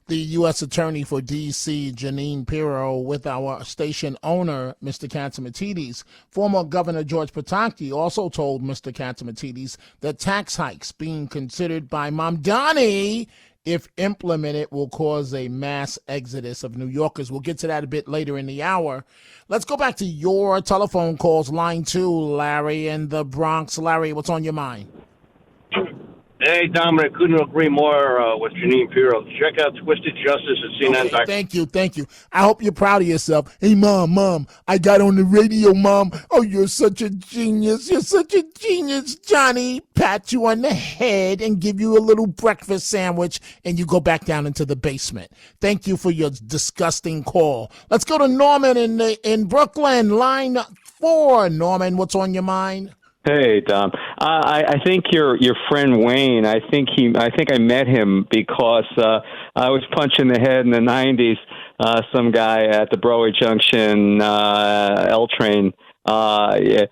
The U.S. Attorney for D.C., Jeanine Pirro, with our station owner, Mr. Catsimatidis. Former Governor George Pataki also told Mr. Catsimatidis that tax hikes being considered by Mamdani, if implemented, will cause a mass exodus of New Yorkers. We'll get to that a bit later in the hour. Let's go back to your telephone calls. Line 2, Larry in the Bronx. Larry, what's on your mind? Hey, Dominic, couldn't agree more with Jeanine Pirro. Check out Twisted Justice at CNN. Okay, thank you. I hope you're proud of yourself. Hey, Mom, I got on the radio, Mom. Oh, you're such a genius. You're such a genius, Johnny. Pat you on the head and give you a little breakfast sandwich, and you go back down into the basement. Thank you for your disgusting call. Let's go to Norman in Brooklyn, line 4. Norman, what's on your mind? Hey, Dom. I think your friend Wayne. I think I met him because I was punching the head in the '90s. Some guy at the Broadway Junction L train. It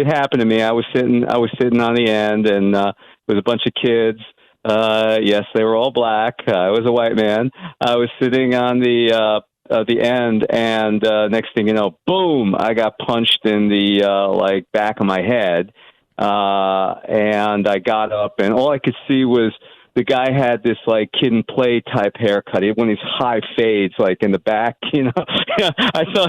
happened to me. I was sitting on the end, and there was a bunch of kids. Yes, they were all black. I was a white man. I was sitting on the end, and next thing you know, boom! I got punched in the back of my head, and I got up, and all I could see was the guy had this Kid and Play type haircut. He had one of these high fades, in the back. I saw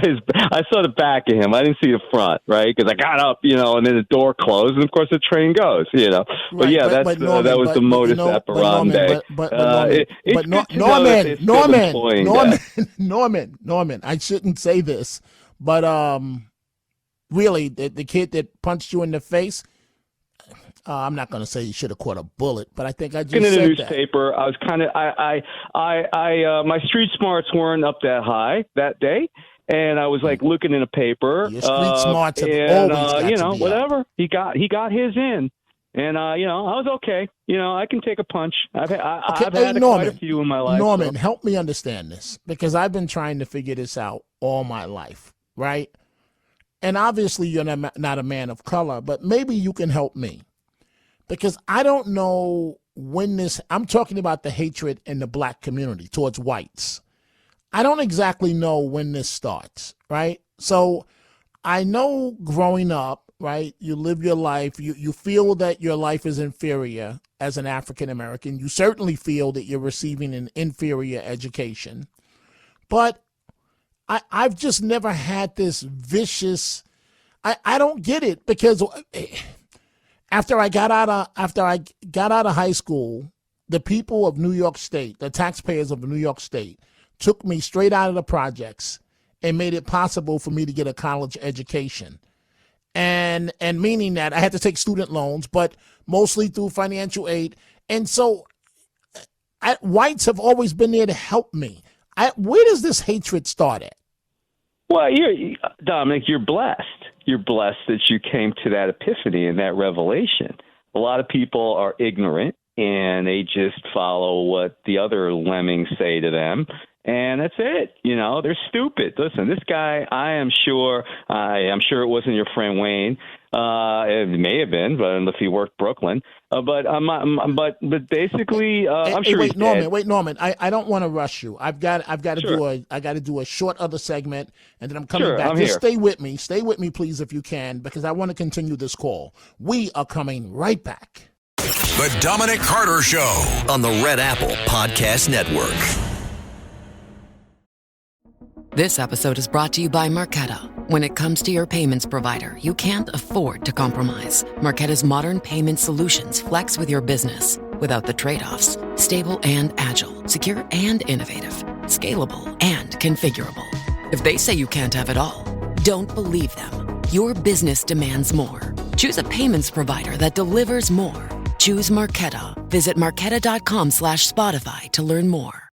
the back of him. I didn't see the front, right? Because I got up, and then the door closed, and of course the train goes. Right, but yeah, Norman, that was the modus operandi. Norman, I shouldn't say this, but really, the kid that punched you in the face. I'm not going to say he should have caught a bullet, but I think I just said that. In a newspaper, I was kind of, my street smarts weren't up that high that day, and I was looking in a paper. Your street smarts have always got to be whatever. Up. He got his in, and I was okay. I can take a punch. I've had quite a few in my life. Norman, help me understand this, because I've been trying to figure this out all my life, right? And obviously you're not a man of color, but maybe you can help me. Because I don't know when I'm talking about the hatred in the black community towards whites. I don't exactly know when this starts, right? So I know growing up, right, you live your life, you feel that your life is inferior as an African American. You certainly feel that you're receiving an inferior education. But I've just never had this vicious, I don't get it, because After I got out of high school, the people of New York State, the taxpayers of New York State, took me straight out of the projects and made it possible for me to get a college education. And meaning that I had to take student loans, but mostly through financial aid. And so whites have always been there to help me. Where does this hatred start at? Well, Dominic, you're blessed. You're blessed that you came to that epiphany and that revelation. A lot of people are ignorant, and they just follow what the other lemmings say to them, and that's it. They're stupid. Listen, this guy, I'm sure it wasn't your friend Wayne. It may have been, but if he worked Brooklyn. But basically, I'm sure he's dead. Wait, Norman. I don't want to rush you. I got to do a short other segment, and then I'm coming back. Just stay with me. Stay with me, please, if you can, because I want to continue this call. We are coming right back. The Dominic Carter Show on the Red Apple Podcast Network. This episode is brought to you by Marqeta. When it comes to your payments provider, you can't afford to compromise. Marqeta's modern payment solutions flex with your business without the trade-offs. Stable and agile, secure and innovative, scalable and configurable. If they say you can't have it all, don't believe them. Your business demands more. Choose a payments provider that delivers more. Choose Marqeta. Visit Marqeta.com/Spotify to learn more.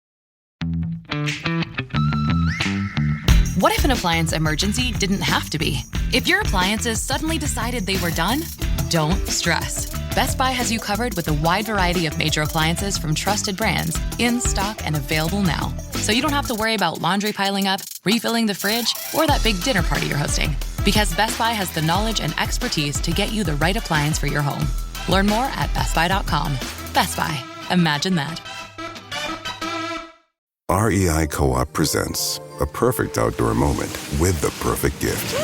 What if an appliance emergency didn't have to be? If your appliances suddenly decided they were done, don't stress. Best Buy has you covered with a wide variety of major appliances from trusted brands, in stock and available now. So you don't have to worry about laundry piling up, refilling the fridge, or that big dinner party you're hosting. Because Best Buy has the knowledge and expertise to get you the right appliance for your home. Learn more at bestbuy.com. Best Buy. Imagine that. REI Co-op presents a perfect outdoor moment with the perfect gift.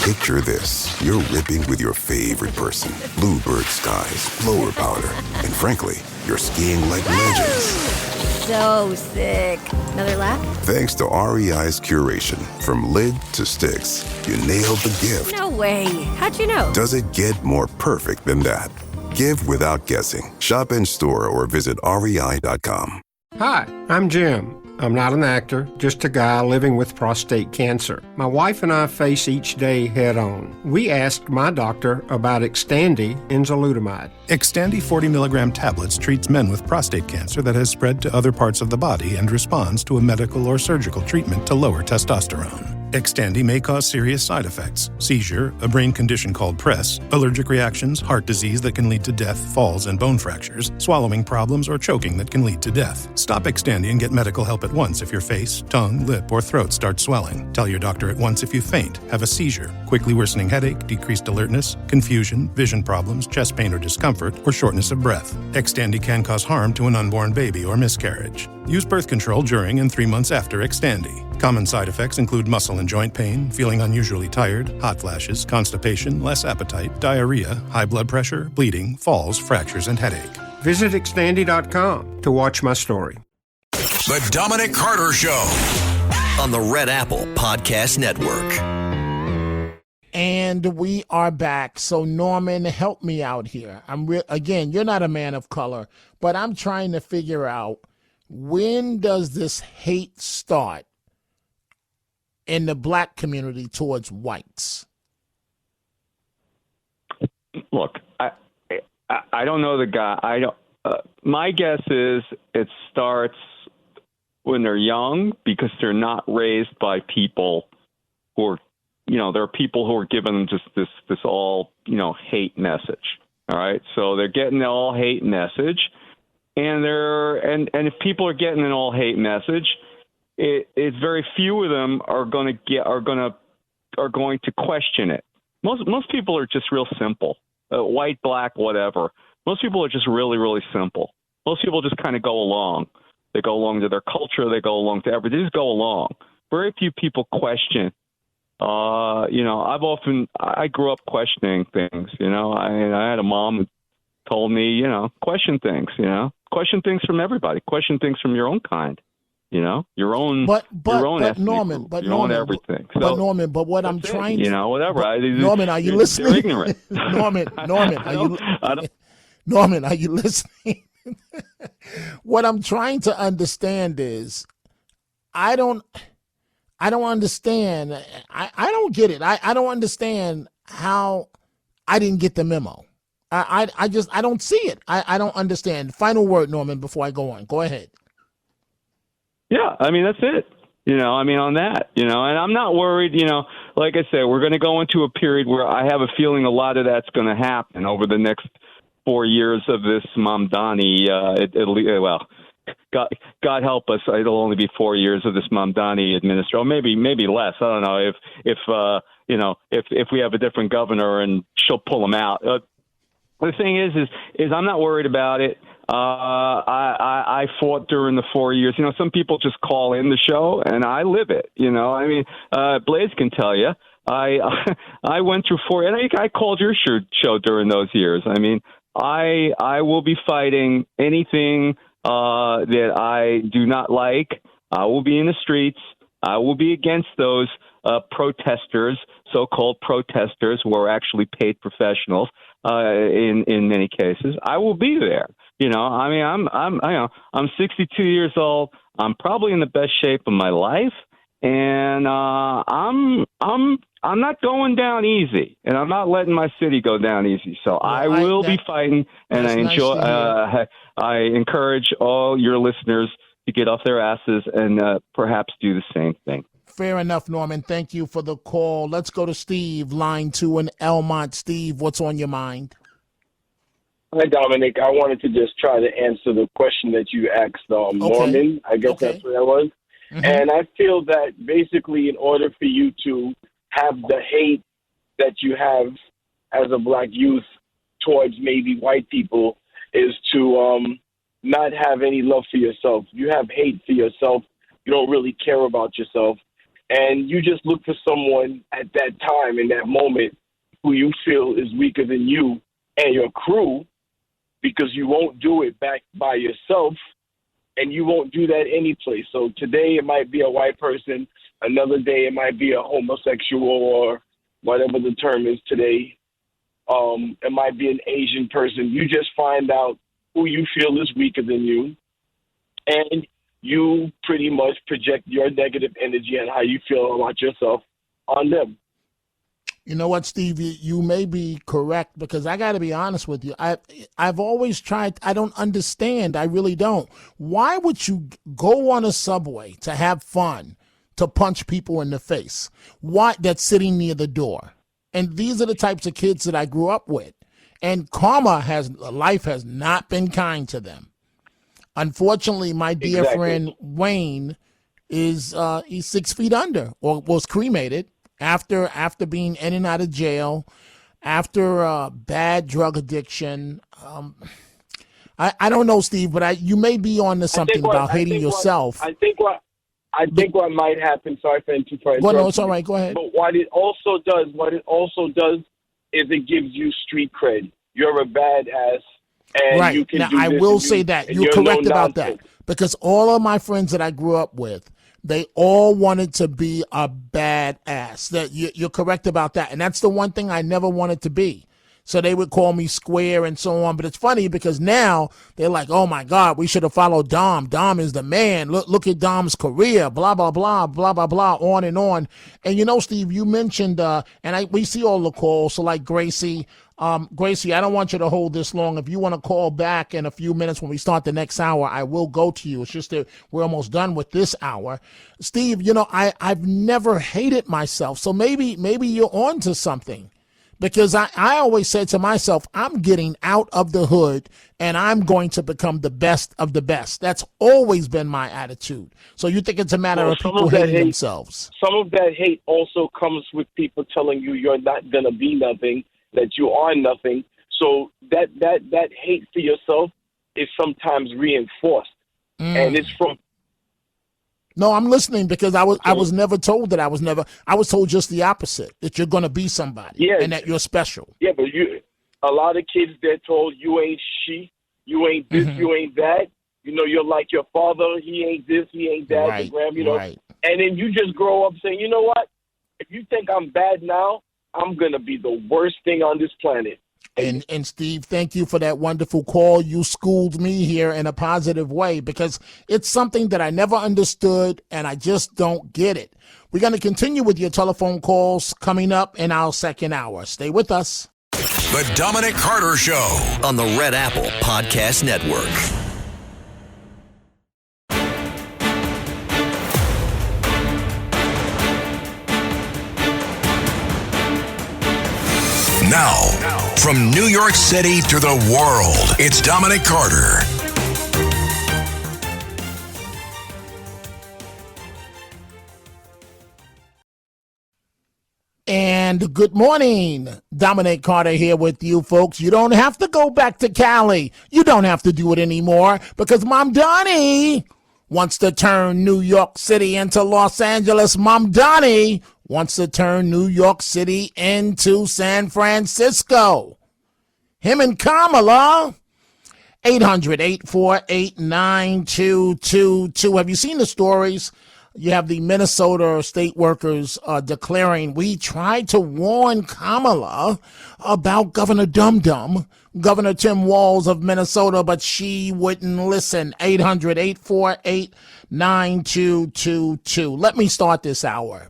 Picture this. You're ripping with your favorite person. Bluebird skies, blower powder, and frankly, you're skiing like legends. So sick. Another lap? Thanks to REI's curation, from lid to sticks, you nailed the gift. No way. How'd you know? Does it get more perfect than that? Give without guessing. Shop in store or visit rei.com. Hi, I'm Jim. I'm not an actor, just a guy living with prostate cancer. My wife and I face each day head on. We asked my doctor about Xtandi enzalutamide. Xtandi 40 milligram tablets treats men with prostate cancer that has spread to other parts of the body and responds to a medical or surgical treatment to lower testosterone. Xtandi may cause serious side effects: seizure, a brain condition called PRESS, allergic reactions, heart disease that can lead to death, falls and bone fractures, swallowing problems, or choking that can lead to death. Stop Xtandi and get medical help at once if your face, tongue, lip, or throat starts swelling. Tell your doctor at once if you faint, have a seizure, quickly worsening headache, decreased alertness, confusion, vision problems, chest pain or discomfort, or shortness of breath. Xtandi can cause harm to an unborn baby or miscarriage. Use birth control during and 3 months after Xtandi. Common side effects include muscle and joint pain, feeling unusually tired, hot flashes, constipation, less appetite, diarrhea, high blood pressure, bleeding, falls, fractures, and headache. Visit Xtandi.com to watch my story. The Dominic Carter Show on the Red Apple Podcast Network. And we are back. So, Norman, help me out here. Again, you're not a man of color, but I'm trying to figure out, when does this hate start in the black community towards whites? Look, I don't know the guy. I don't. My guess is it starts when they're young, because they're not raised by people who are, there are people who are giving them just this all, hate message. All right. So they're getting the all hate message, and if people are getting an all hate message, it's very few of them are going to question it. Most people are just real simple, white, black, whatever. Most people are just really, really simple. Most people just kind of go along. They go along to their culture. They go along to everything. They just go along. Very few people question. I grew up questioning things. I had a mom who told me, question things. Question things from everybody. Question things from your own kind. Your own, your own ethnic Norman, group, but your Norman, own everything. But what I'm trying to, whatever. Norman, are you listening? They're ignorant. Norman, are you listening? What I'm trying to understand is, I don't understand. I don't get it. I don't understand how I didn't get the memo. I don't see it. I don't understand. Final word, Norman, before I go on. Go ahead. Yeah, that's it. On that, and I'm not worried, like I said, we're going to go into a period where I have a feeling a lot of that's going to happen over the next 4 years of this Mamdani. God help us, it'll only be 4 years of this Mamdani administration, maybe less. I don't know if we have a different governor and she'll pull him out. The thing is I'm not worried about it. I fought during the 4 years. Some people just call in the show, and I live it. Blaze can tell you. I went through 4, and I called your show during those years. I will be fighting anything that I do not like. I will be in the streets. I will be against those protesters, so-called protesters, who are actually paid professionals. In many cases, I will be there. I'm 62 years old. I'm probably in the best shape of my life, and I'm not going down easy, and I'm not letting my city go down easy. So I will be fighting, and I enjoy. I encourage all your listeners to get off their asses and perhaps do the same thing. Fair enough, Norman. Thank you for the call. Let's go to Steve, line 2 in Elmont. Steve, what's on your mind? Hi, Dominic. I wanted to just try to answer the question that you asked Norman. I guess that's what that was. Mm-hmm. And I feel that basically in order for you to have the hate that you have as a black youth towards maybe white people is to not have any love for yourself. You have hate for yourself. You don't really care about yourself. And you just look for someone at that time, in that moment, who you feel is weaker than you and your crew, because you won't do it back by yourself, and you won't do that any place. So today it might be a white person. Another day it might be a homosexual, or whatever the term is today. It might be an Asian person. You just find out who you feel is weaker than you, and you pretty much project your negative energy and how you feel about yourself on them. You know what, Steve? You may be correct, because I got to be honest with you. I've always tried. I don't understand. I really don't. Why would you go on a subway to have fun, to punch people in the face. Why? That's sitting near the door. And these are the types of kids that I grew up with. And life has not been kind to them. Unfortunately, my dear friend Wayne he's 6 feet under, or was cremated after being in and out of jail, after bad drug addiction. I don't know, Steve, but you may be on to something about hating yourself. I think what might happen. Sorry for interrupting. Well, no, it's all right. Go ahead. But what it also does is it gives you street cred. You're a badass, and right. you can now, do I this will and say you, that and you're no correct about nonsense. that, because all of my friends that I grew up with, they all wanted to be a badass. That you're correct about that, and that's the one thing I never wanted to be. So they would call me square and so on. But it's funny because now they're like, oh, my God, we should have followed Dom. Dom is the man. Look at Dom's career, blah, blah, blah, blah, blah, blah, on and on. And, you know, Steve, you mentioned, we see all the calls. So like Gracie, I don't want you to hold this long. If you want to call back in a few minutes when we start the next hour, I will go to you. It's just that we're almost done with this hour. Steve, you know, I've never hated myself. So maybe you're on to something. Because I always said to myself, I'm getting out of the hood and I'm going to become the best of the best. That's always been my attitude. So you think it's a matter of people hating themselves? Some of that hate also comes with people telling you you're not going to be nothing, that you are nothing. So that hate for yourself is sometimes reinforced. And it's from... No, I'm listening, because I was never told that I was told just the opposite, that you're going to be somebody and that you're special. Yeah, but a lot of kids, they're told you ain't you ain't this, you ain't that. You know, you're like your father. He ain't this, he ain't that. Right, you know, right. And then you just grow up saying, you know what? If you think I'm bad now, I'm going to be the worst thing on this planet. And Steve, thank you for that wonderful call. You schooled me here in a positive way, because it's something that I never understood and I just don't get it. We're going to continue with your telephone calls coming up in our second hour. Stay with us. The Dominic Carter Show on the Red Apple Podcast Network. Now, from New York City to the world, it's Dominic Carter. And good morning. Dominic Carter here with you, folks. You don't have to go back to Cali. You don't have to do it anymore, because Mamdani wants to turn New York City into Los Angeles. Mamdani wants to turn New York City into San Francisco. Him and Kamala. 800-848-9222. Have you seen the stories? You have the Minnesota state workers declaring, we tried to warn Kamala about Governor Dum Dum, Governor Tim Walz of Minnesota, but she wouldn't listen. 800-848-9222. Let me start this hour.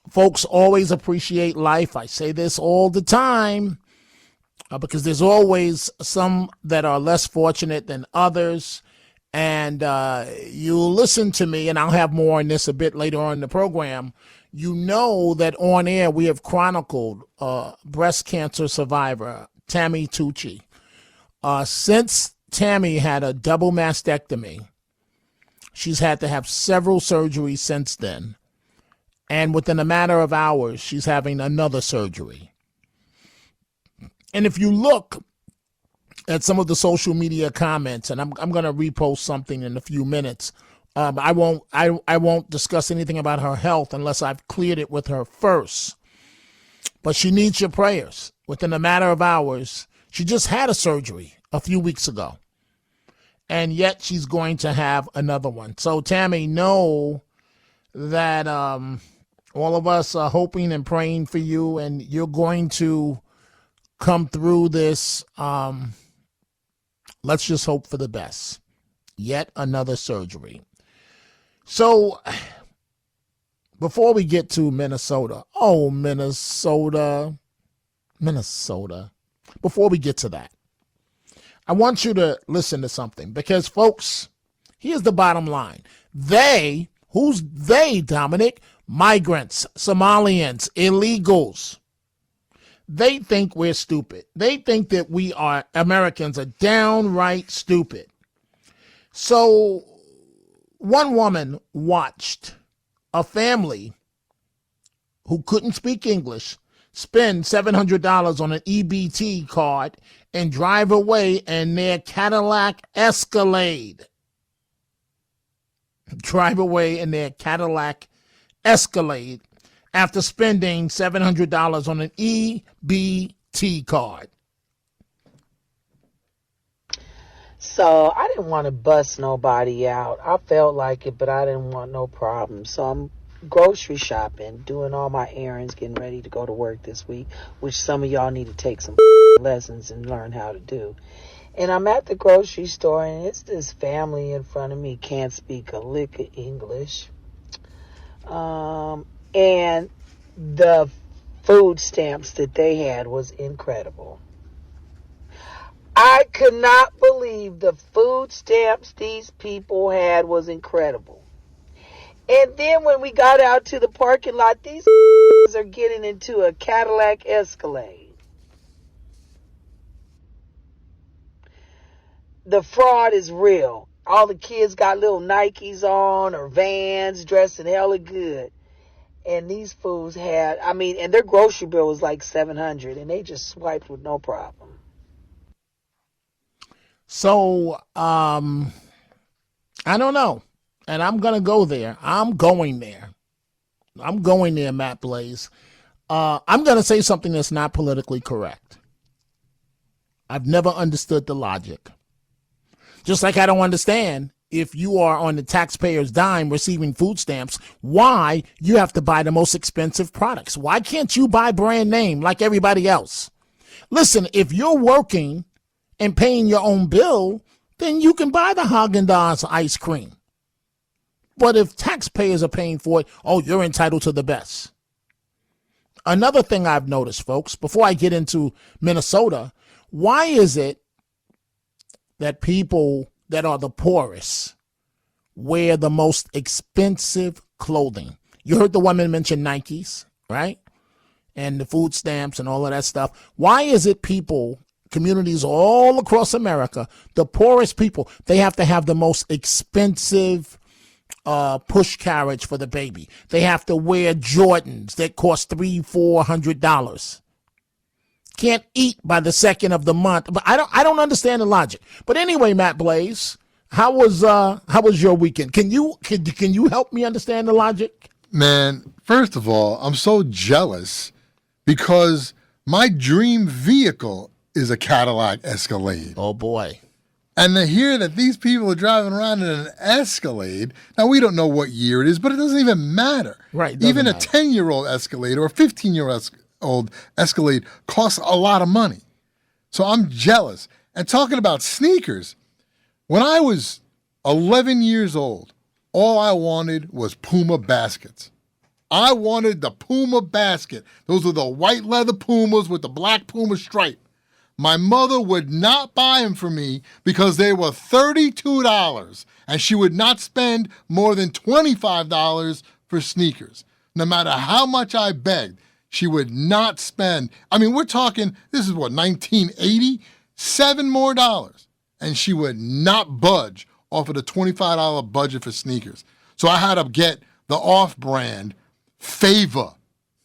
Folks always appreciate life. I say this all the time because there's always some that are less fortunate than others. And you listen to me, and I'll have more on this a bit later on in the program. You know that on air we have chronicled breast cancer survivor Tammy Tucci. Since Tammy had a double mastectomy, she's had to have several surgeries since then. And within a matter of hours, she's having another surgery. And if you look at some of the social media comments, and I'm going to repost something in a few minutes. I won't discuss anything about her health unless I've cleared it with her first. But she needs your prayers. Within a matter of hours, she just had a surgery a few weeks ago, and yet she's going to have another one. So Tammy, know that all of us are hoping and praying for you, and you're going to come through this. Let's just hope for the best. Yet another surgery. So, before we get to Minnesota, Minnesota. Before we get to that, I want you to listen to something, because, folks, here's the bottom line. They Who's they, Dominic? Migrants, Somalians, illegals. They think we're stupid. They think that we are, Americans are downright stupid. So one woman watched a family who couldn't speak English spend $700 on an EBT card and drive away in their Cadillac Escalade. Drive away in their Cadillac Escalade after spending $700 on an EBT card. So I didn't want to bust nobody out. I felt like it, but I didn't want no problem. So I'm grocery shopping, doing all my errands, getting ready to go to work this week, which some of y'all need to take some lessons and learn how to do. And I'm at the grocery store, and it's this family in front of me, can't speak a lick of English. And the food stamps that they had was incredible. I could not believe the food stamps these people had was incredible. And then when we got out to the parking lot, these are getting into a Cadillac Escalade. The fraud is real. All the kids got little Nikes on or Vans, dressing hella good. And these fools had, and their grocery bill was like $700, and they just swiped with no problem. So, I don't know. And I'm going to go there. I'm going there, Matt Blaze. I'm going to say something that's not politically correct. I've never understood the logic. Just like I don't understand, if you are on the taxpayer's dime receiving food stamps, why you have to buy the most expensive products. Why can't you buy brand name like everybody else? Listen, if you're working and paying your own bill, then you can buy the Haagen-Dazs ice cream. But if taxpayers are paying for it, you're entitled to the best. Another thing I've noticed, folks, before I get into Minnesota, why is it that people that are the poorest wear the most expensive clothing? You heard the woman mention Nikes, right? And the food stamps and all of that stuff. Why is it people, communities all across America, the poorest people, they have to have the most expensive push carriage for the baby? They have to wear Jordans that cost $300-400. Can't eat by the second of the month. But I don't understand the logic. But anyway, Matt Blaze, how was your weekend? Can you help me understand the logic? Man, first of all, I'm so jealous because my dream vehicle is a Cadillac Escalade. Oh boy. And to hear that these people are driving around in an Escalade, now we don't know what year it is, but it doesn't even matter. Right. Even a 10-year-old Escalade or a 15-year-old Escalade costs a lot of money. So I'm jealous. And talking about sneakers, when I was 11 years old, all I wanted was Puma baskets. I wanted the Puma basket. Those were the white leather Pumas with the black Puma stripe. My mother would not buy them for me because they were $32, and she would not spend more than $25 for sneakers. No matter how much I begged, she would not spend. We're talking, this is what, 1980? $7 more, and she would not budge off of the $25 budget for sneakers. So I had to get the off-brand Favor.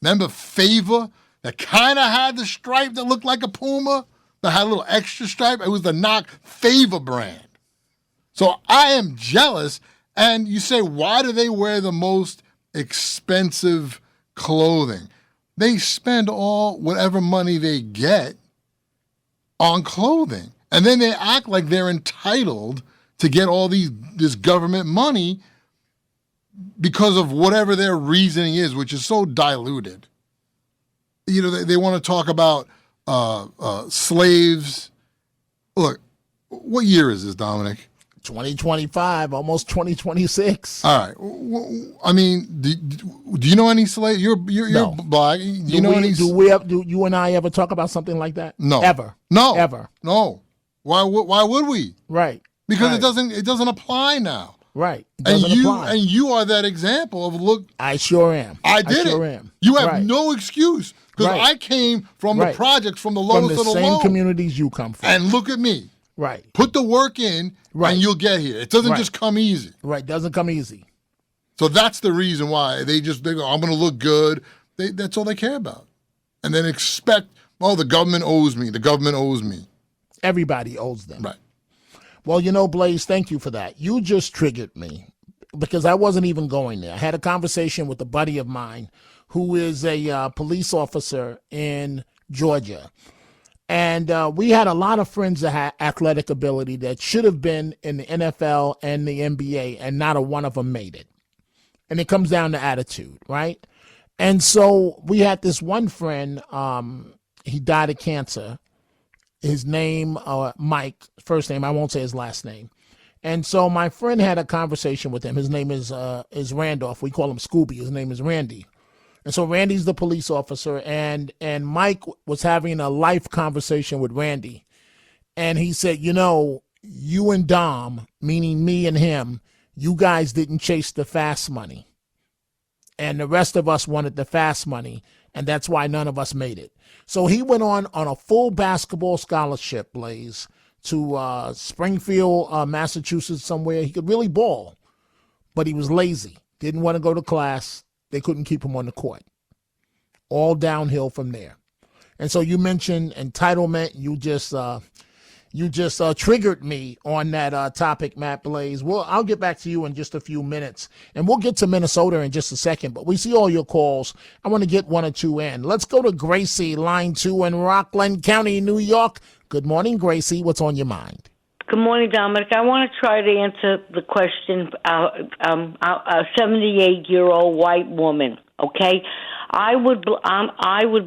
Remember Favor? That kind of had the stripe that looked like a Puma? That had a little extra stripe. It was the knock Favor brand. So I am jealous. And you say, why do they wear the most expensive clothing? They spend all whatever money they get on clothing. And then they act like they're entitled to get all this government money because of whatever their reasoning is, which is so diluted. They want to talk about slaves. Look, what year is this, Dominic? 2025, almost 2026. All right. Do you know any slaves? You're No. black. Do you and I ever talk about something like that? No. Ever. No. Why would we? Right. Because right. it doesn't apply now. Right. And you are that example of look. I sure am. I sure am. You have no excuse because I came from the projects, from the lowest of the low. From the same communities you come from. And look at me. Right. Put the work in, and you'll get here. It doesn't just come easy. Right. Doesn't come easy. So that's the reason why they go, I'm going to look good. That's all they care about. And then expect, the government owes me. The government owes me. Everybody owes them. Right. Well, Blaze, thank you for that. You just triggered me because I wasn't even going there. I had a conversation with a buddy of mine who is a police officer in Georgia. And we had a lot of friends that had athletic ability that should have been in the NFL and the NBA, and not a one of them made it. And it comes down to attitude, right? And so we had this one friend, he died of cancer. His name, Mike, first name, I won't say his last name. And so my friend had a conversation with him. His name is Randolph. We call him Scooby. His name is Randy. And so Randy's the police officer, and Mike was having a life conversation with Randy. And he said, you and Dom, meaning me and him, you guys didn't chase the fast money. And the rest of us wanted the fast money, and that's why none of us made it. So he went on a full basketball scholarship, Blaze, to Springfield, Massachusetts, somewhere. He could really ball, but he was lazy, didn't want to go to class. They couldn't keep him on the court. All downhill from there. And so you mentioned entitlement. You just triggered me on that topic, Matt Blaze. Well, I'll get back to you in just a few minutes, and we'll get to Minnesota in just a second. But we see all your calls. I want to get one or two in. Let's go to Gracie, line 2 in Rockland County, New York. Good morning, Gracie. What's on your mind? Good morning, Dominic. I want to try to answer the question. A 78-year-old white woman. Okay, I would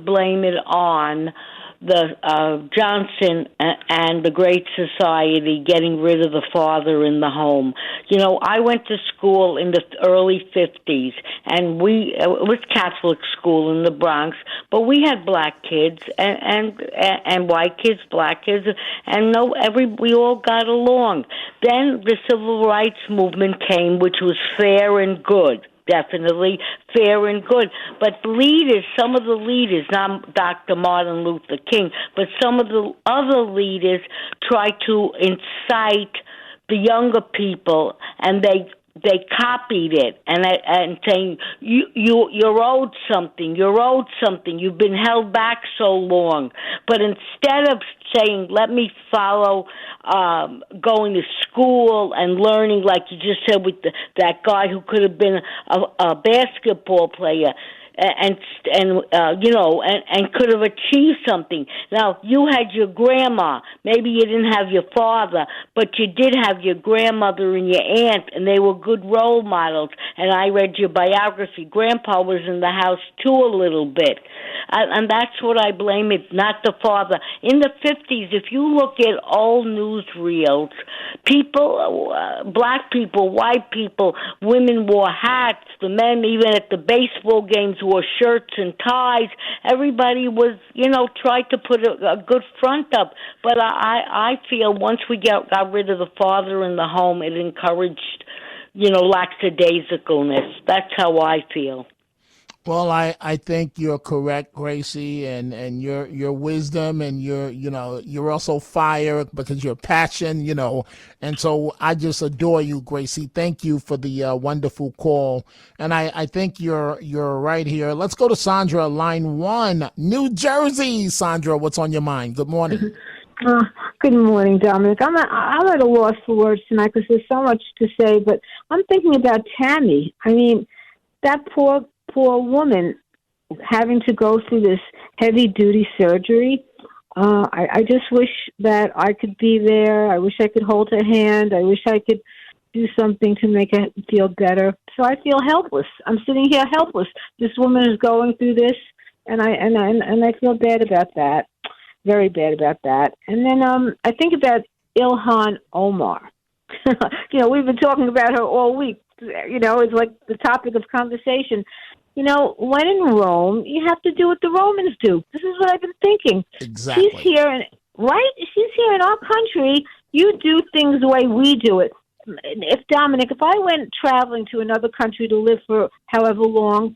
blame it on the Johnson and the Great Society getting rid of the father in the home. I went to school in the early 50s, and it was Catholic school in the Bronx, but we had black kids and white kids, black kids, and we all got along. Then the Civil Rights Movement came, which was fair and good. Definitely fair and good. But some of the leaders, not Dr. Martin Luther King, but some of the other leaders try to incite the younger people, and they copied it and saying you're owed something. You've been held back so long. But instead of saying, let me follow going to school and learning, like you just said with that guy who could have been a basketball player, and could have achieved something. Now, you had your grandma. Maybe you didn't have your father, but you did have your grandmother and your aunt, and they were good role models. And I read your biography. Grandpa was in the house, too, a little bit. And that's what I blame it, not the father. In the 50s, if you look at old newsreels, people, black people, white people, women wore hats, the men, even at the baseball games, wore shirts and ties. Everybody was, tried to put a good front up. But I feel once we got rid of the father in the home, it encouraged, lackadaisicalness. That's how I feel. Well, I think you're correct, Gracie, and your wisdom, and you're also fire because you're passion, and so I just adore you, Gracie. Thank you for the wonderful call, and I think you're right here. Let's go to Sandra, line 1, New Jersey. Sandra, what's on your mind? Good morning. Good morning, Dominic. I'm at a loss for words tonight because there's so much to say, but I'm thinking about Tammy. I mean, that poor woman having to go through this heavy-duty surgery. I just wish that I could be there. I wish I could hold her hand. I wish I could do something to make her feel better. So I feel helpless. I'm sitting here helpless. This woman is going through this, and I feel bad about that, very bad about that. And then I think about Ilhan Omar. We've been talking about her all week. It's like the topic of conversation. When in Rome, you have to do what the Romans do. This is what I've been thinking. Exactly. She's here in our country. You do things the way we do it. Dominic, if I went traveling to another country to live for however long,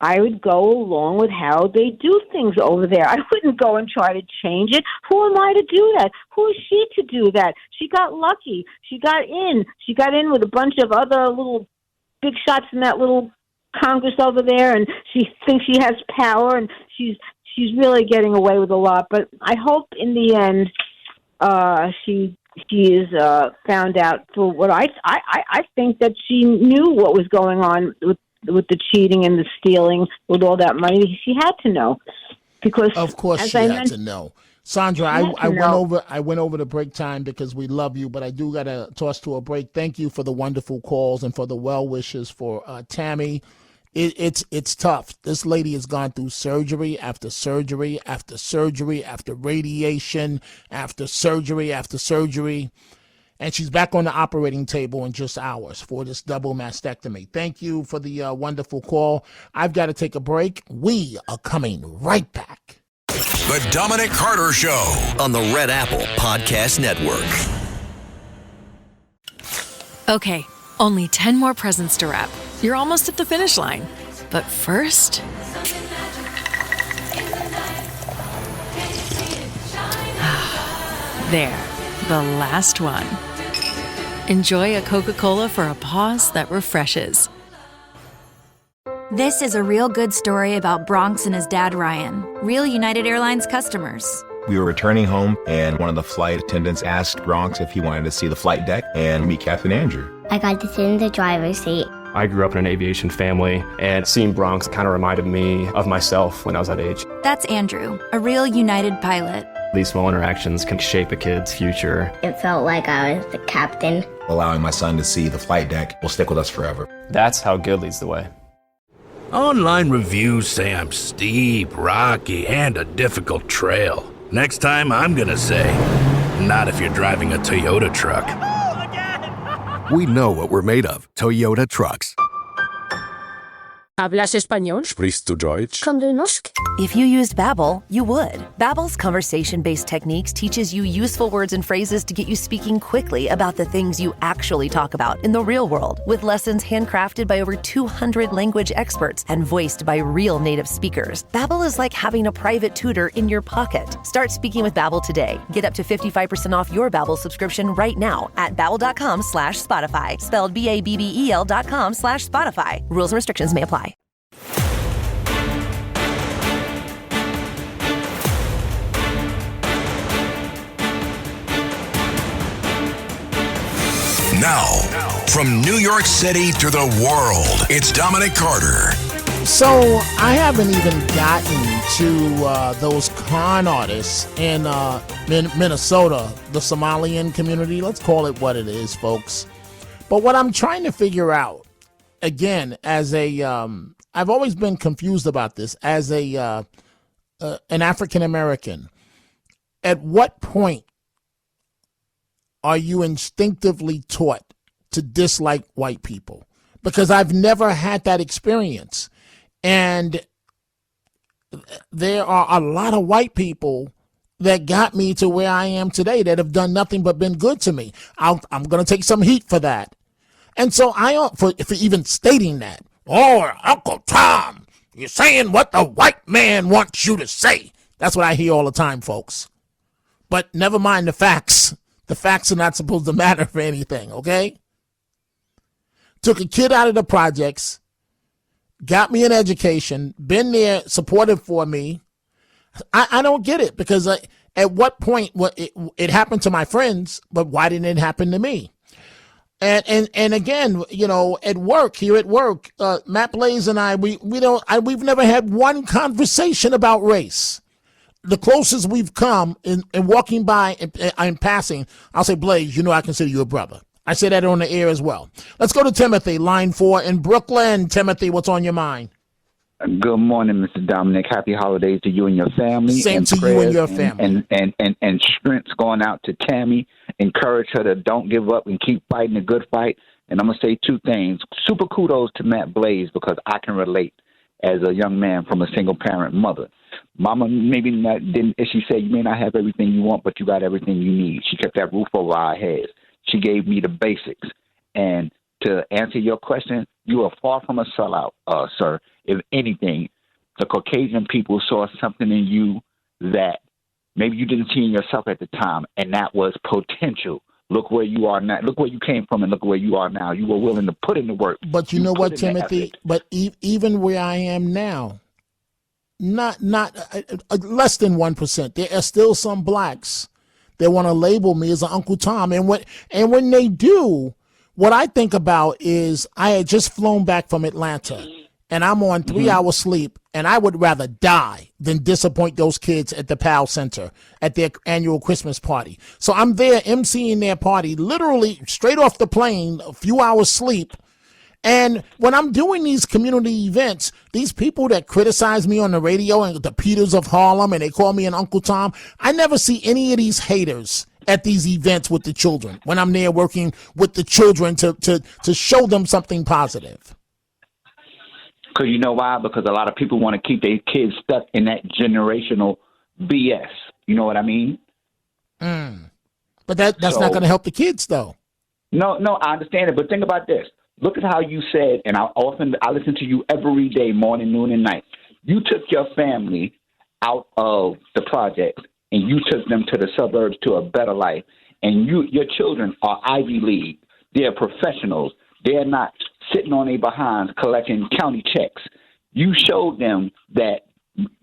I would go along with how they do things over there. I wouldn't go and try to change it. Who am I to do that? Who is she to do that? She got lucky. She got in. She got in with a bunch of other little big shots in that little Congress over there, and she thinks she has power, and she's really getting away with a lot. But I hope in the end she is found out for what I think that she knew what was going on with the cheating and the stealing with all that money. She had to know, because of course she had to know. Sandra, I went over the break time because we love you, but I do got to toss to a break. Thank you for the wonderful calls and for the well wishes for Tammy. It's tough. This lady has gone through surgery after surgery after surgery after radiation after surgery after surgery. And she's back on the operating table in just hours for this double mastectomy. Thank you for the wonderful call. I've got to take a break. We are coming right back. The Dominic Carter Show on the Red Apple Podcast Network. Okay, only 10 more presents to wrap. You're almost at the finish line. But first... there, the last one. Enjoy a Coca-Cola for a pause that refreshes. This is a real good story about Bronx and his dad, Ryan, real United Airlines customers. We were returning home, and one of the flight attendants asked Bronx if he wanted to see the flight deck and meet Captain Andrew. I got to sit in the driver's seat. I grew up in an aviation family, and seeing Bronx kind of reminded me of myself when I was that age. That's Andrew, a real United pilot. These small interactions can shape a kid's future. It felt like I was the captain. Allowing my son to see the flight deck will stick with us forever. That's how good leads the way. Online reviews say I'm steep, rocky, and a difficult trail. Next time, I'm gonna say, not if you're driving a Toyota truck. We know what we're made of. Toyota trucks. ¿Hablas español? Sprichst du Deutsch? Kann du Norsk? If you used Babbel, you would. Babbel's conversation-based techniques teaches you useful words and phrases to get you speaking quickly about the things you actually talk about in the real world, with lessons handcrafted by over 200 language experts and voiced by real native speakers. Babbel is like having a private tutor in your pocket. Start speaking with Babbel today. Get up to 55% off your Babbel subscription right now at babbel.com/Spotify, spelled BABBEL.com/Spotify. Rules and restrictions may apply. Now, from New York City to the world, it's Dominic Carter. So I haven't even gotten to those con artists in Minnesota, the Somalian community. Let's call it what it is, folks. But what I'm trying to figure out, again, as a, I've always been confused about this, as a an African American. At what point are you instinctively taught to dislike white people? Because I've never had that experience. And there are a lot of white people that got me to where I am today that have done nothing but been good to me. I'm going to take some heat for that. And so for even stating that, oh, Uncle Tom, you're saying what the white man wants you to say. That's what I hear all the time, folks. But never mind the facts. The facts are not supposed to matter for anything, okay? Took a kid out of the projects, got me an education, been there, supportive for me. I don't get it, because at what point it happened to my friends, but why didn't it happen to me? And again, you know, here at work, Matt Blaze and I, we've never had one conversation about race. The closest we've come in walking by and passing, I'll say, Blaze, you know I consider you a brother. I say that on the air as well. Let's go to Timothy, line 4 in Brooklyn. Timothy, what's on your mind? Good morning, Mr. Dominic. Happy holidays to you and your family. Same to you and your family. And strengths going out to Tammy. Encourage her to don't give up and keep fighting a good fight. And I'm going to say two things. Super kudos to Matt Blaze, because I can relate as a young man from a single-parent mother. Mama maybe didn't, as she said, you may not have everything you want, but you got everything you need. She kept that roof over our heads. She gave me the basics. And to answer your question, you are far from a sellout, sir. If anything, the Caucasian people saw something in you that maybe you didn't see in yourself at the time, and that was potential. Look where you are now. Look where you came from and look where you are now. You were willing to put in the work. But you know what, Timothy? But even where I am now, not less than 1%, there are still some blacks that want to label me as an Uncle Tom. And when they do, what I think about is I had just flown back from Atlanta, and I'm on 3 hours sleep, and I would rather die than disappoint those kids at the PAL Center at their annual Christmas party. So I'm there emceeing their party, literally straight off the plane, a few hours sleep. And when I'm doing these community events, these people that criticize me on the radio and the Peters of Harlem, and they call me an Uncle Tom, I never see any of these haters at these events with the children when I'm there working with the children to show them something positive. Because you know why? Because a lot of people want to keep their kids stuck in that generational BS. You know what I mean? But that's not going to help the kids, though. No, I understand it. But think about this. Look at how you said, and I listen to you every day, morning, noon, and night. You took your family out of the projects, and you took them to the suburbs to a better life. And your children are Ivy League. They're professionals. They're not sitting on their behinds collecting county checks. You showed them that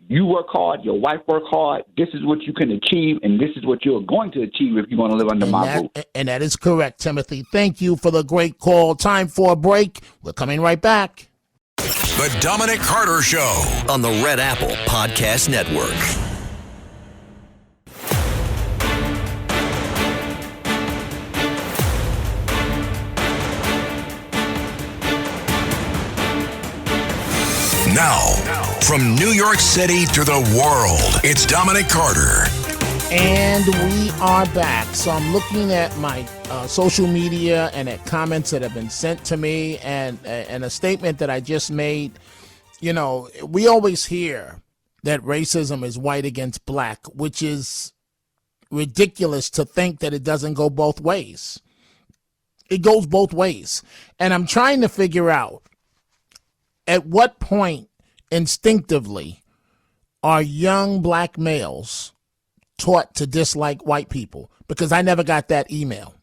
you work hard, your wife work hard, this is what you can achieve, and this is what you're going to achieve if you're going to live under my roof. And that is correct, Timothy. Thank you for the great call. Time for a break. We're coming right back. The Dominic Carter Show on the Red Apple Podcast Network. Now, from New York City to the world, it's Dominic Carter. And we are back. So I'm looking at my social media and at comments that have been sent to me and a statement that I just made. You know, we always hear that racism is white against black, which is ridiculous to think that it doesn't go both ways. It goes both ways. And I'm trying to figure out, at what point instinctively are young black males taught to dislike white people? Because I never got that email.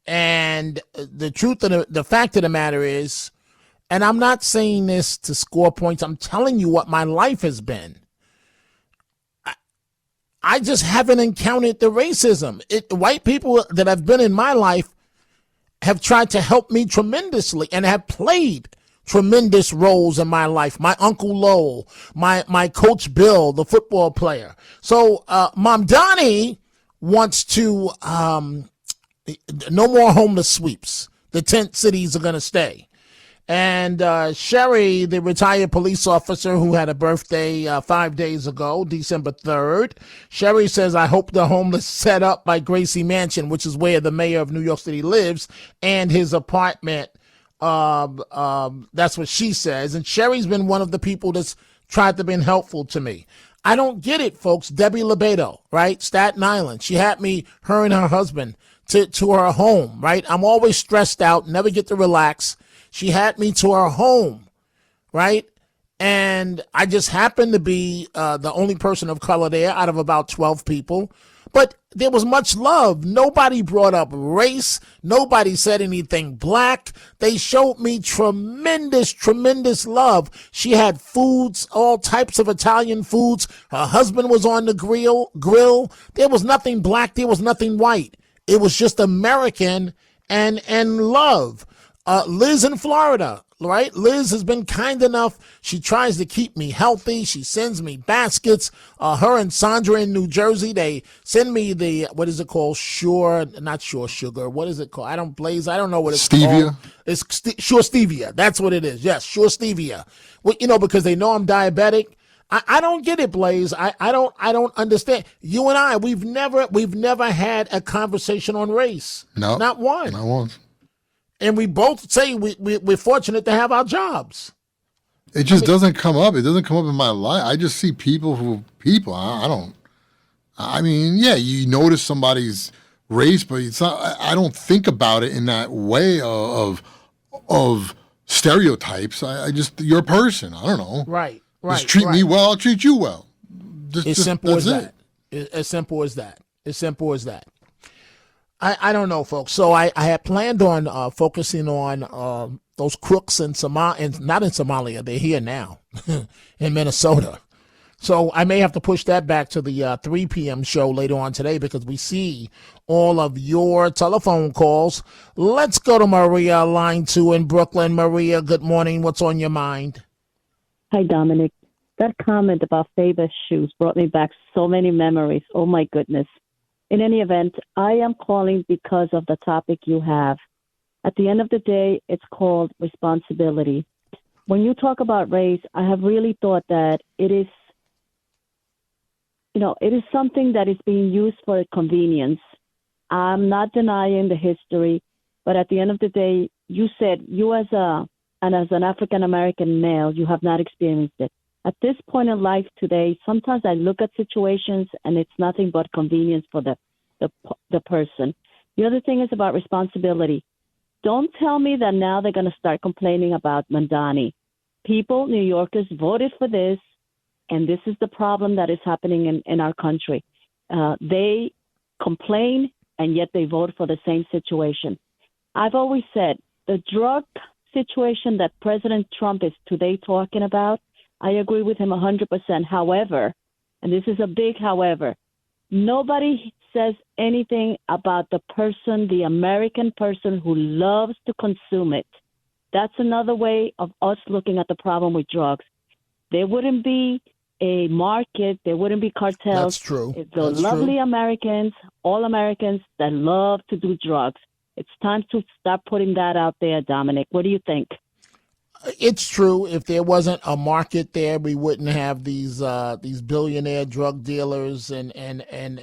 And the truth of the fact of the matter is, and I'm not saying this to score points, I'm telling you what my life has been. I just haven't encountered the racism. White people that have been in my life have tried to help me tremendously and have played tremendous roles in my life. My Uncle Lowell, my Coach Bill, the football player. So Mamdani wants to no more homeless sweeps. The tent cities are going to stay. And Sherry, the retired police officer who had a birthday 5 days ago, December 3rd, Sherry says, I hope the homeless set up by Gracie Mansion, which is where the mayor of New York City lives, and his apartment. That's what she says. And Sherry's been one of the people that's tried to be helpful to me. I don't get it, folks. Debbie Lebedo, right? Staten Island. She had me, her and her husband, to her home, right? I'm always stressed out, never get to relax. She had me to her home, right? And I just happened to be the only person of color there out of about 12 people. But there was much love. Nobody brought up race. Nobody said anything black. They showed me tremendous, tremendous love. She had foods, all types of Italian foods. Her husband was on the grill. There was nothing black. There was nothing white. It was just American and love. Liz in Florida, right? Liz has been kind enough. She tries to keep me healthy. She sends me baskets. Her and Sandra in New Jersey, they send me the, what is it called? Not Sure Sugar. What is it called? I don't know what it's called. It's Sure Stevia. That's what it is. Yes, Sure Stevia. Well, because they know I'm diabetic. I don't get it, Blaze. I don't understand. You and I, we've never had a conversation on race. No. Not one. Not once. And we both say we're fortunate to have our jobs. It just doesn't come up. It doesn't come up in my life. I just see people. I mean, yeah, you notice somebody's race, but it's not. I don't think about it in that way of stereotypes. I just you're a person. I don't know. Right. Just treat me well, I'll treat you well. As simple as that. As simple as that. As simple as that. I don't know, folks. So I had planned on focusing on those crooks in Somalia, not in Somalia. They're here now in Minnesota. So I may have to push that back to the 3 p.m. show later on today because we see all of your telephone calls. Let's go to Maria, line 2 in Brooklyn. Maria, good morning. What's on your mind? Hi, Dominic. That comment about Faber's shoes brought me back so many memories. Oh, my goodness. In any event, I am calling because of the topic you have. At the end of the day, it's called responsibility. When you talk about race, I have really thought that it is something that is being used for convenience. I'm not denying the history, but at the end of the day, you said you as an African-American male, you have not experienced it. At this point in life today, sometimes I look at situations and it's nothing but convenience for the person. The other thing is about responsibility. Don't tell me that now they're going to start complaining about Mandani. People, New Yorkers, voted for this, and this is the problem that is happening in our country. They complain, and yet they vote for the same situation. I've always said the drug situation that President Trump is today talking about, I agree with him 100%. However, and this is a big however, nobody says anything about the person, the American person who loves to consume it. That's another way of us looking at the problem with drugs. There wouldn't be a market, there wouldn't be cartels. That's true. It's the lovely Americans, all Americans that love to do drugs. It's time to start putting that out there, Dominic. What do you think? It's true. If there wasn't a market there, we wouldn't have these billionaire drug dealers and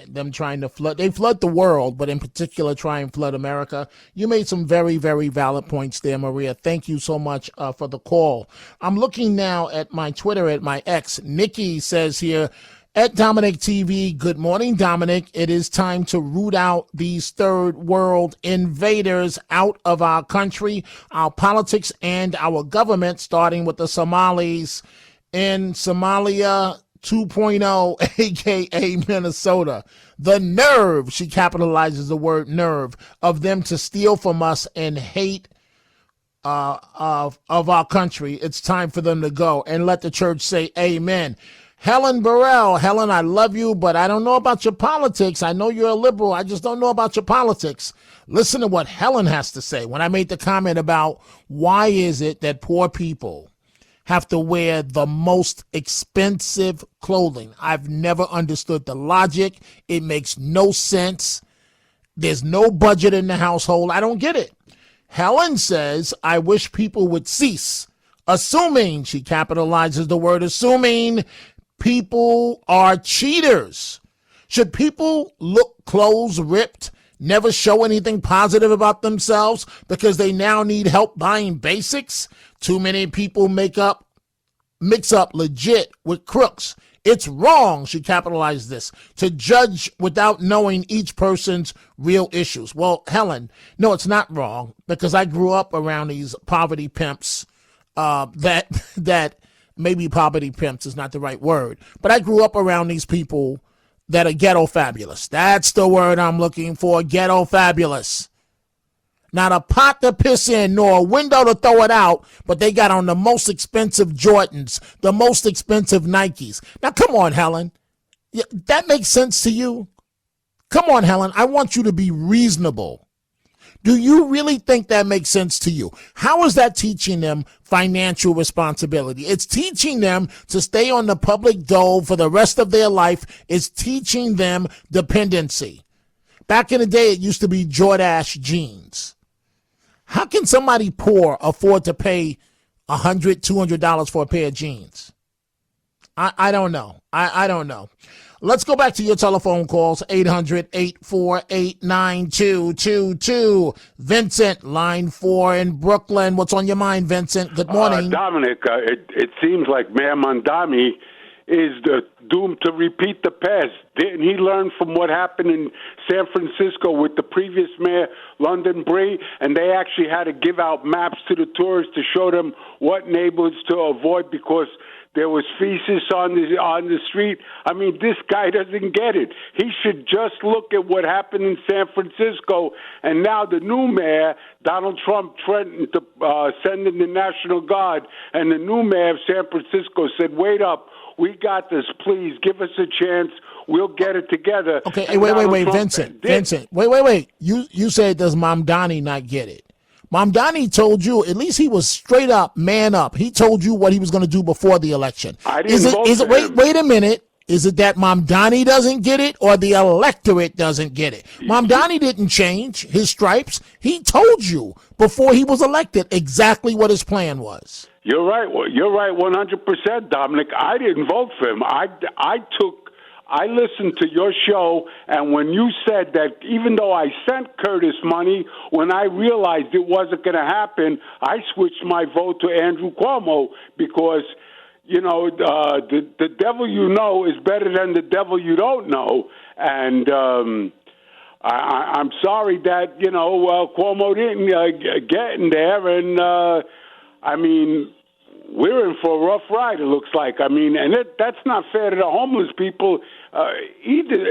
them trying to flood. They flood the world, but in particular try and flood America. You made some very, very valid points there, Maria. Thank you so much for the call. I'm looking now at my Twitter, at my ex. Nikki says here, at Dominic TV, good morning, Dominic. It is time to root out these third world invaders out of our country, our politics, and our government, starting with the Somalis in Somalia 2.0, a.k.a. Minnesota. The nerve, she capitalizes the word nerve, of them to steal from us and hate of our country. It's time for them to go. And let the church say amen. Helen Burrell. Helen, I love you, but I don't know about your politics. I know you're a liberal. I just don't know about your politics. Listen to what Helen has to say when I made the comment about why is it that poor people have to wear the most expensive clothing. I've never understood the logic. It makes no sense. There's no budget in the household. I don't get it. Helen says, I wish people would cease assuming, she capitalizes the word assuming, people are cheaters. Should people look clothes ripped, never show anything positive about themselves because they now need help buying basics? Too many people mix up legit with crooks. It's wrong, she capitalized this, to judge without knowing each person's real issues. Well, Helen, no, it's not wrong because I grew up around these poverty pimps that maybe poverty pimps is not the right word, but I grew up around these people that are ghetto fabulous. That's the word I'm looking for, ghetto fabulous. Not a pot to piss in, nor a window to throw it out, but they got on the most expensive Jordans, the most expensive Nikes. Now, come on, Helen. That makes sense to you? Come on, Helen. I want you to be reasonable. Do you really think that makes sense to you? How is that teaching them financial responsibility? It's teaching them to stay on the public dole for the rest of their life. It's teaching them dependency. Back in the day, it used to be Jordache jeans. How can somebody poor afford to pay $100, $200 for a pair of jeans? I don't know. I don't know. Let's go back to your telephone calls, 800-848-9222. Vincent, line 4 in Brooklyn. What's on your mind, Vincent? Good morning. Dominic, it seems like Mayor Mandani is doomed to repeat the past. Didn't he learn from what happened in San Francisco with the previous mayor, London Bree? And they actually had to give out maps to the tourists to show them what neighborhoods to avoid because there was feces on the street. I mean, this guy doesn't get it. He should just look at what happened in San Francisco. And now the new mayor, Donald Trump, threatened to send in the National Guard. And the new mayor of San Francisco said, wait up. We got this. Please give us a chance. We'll get it together. Okay, hey, wait, Vincent. Wait. You said, does Mamdani not get it? Mamdani told you, at least he was straight up, man up. He told you what he was going to do before the election. I didn't vote for him. Wait a minute. Is it that Mamdani doesn't get it or the electorate doesn't get it? Mamdani didn't change his stripes. He told you before he was elected exactly what his plan was. You're right. Well, you're right 100%, Dominic. I didn't vote for him. I listened to your show, and when you said that even though I sent Curtis money, when I realized it wasn't going to happen, I switched my vote to Andrew Cuomo because, you know, the devil you know is better than the devil you don't know. And I'm sorry that, you know, Cuomo didn't get in there. And, I mean, we're in for a rough ride, it looks like. I mean, and that's not fair to the homeless people either.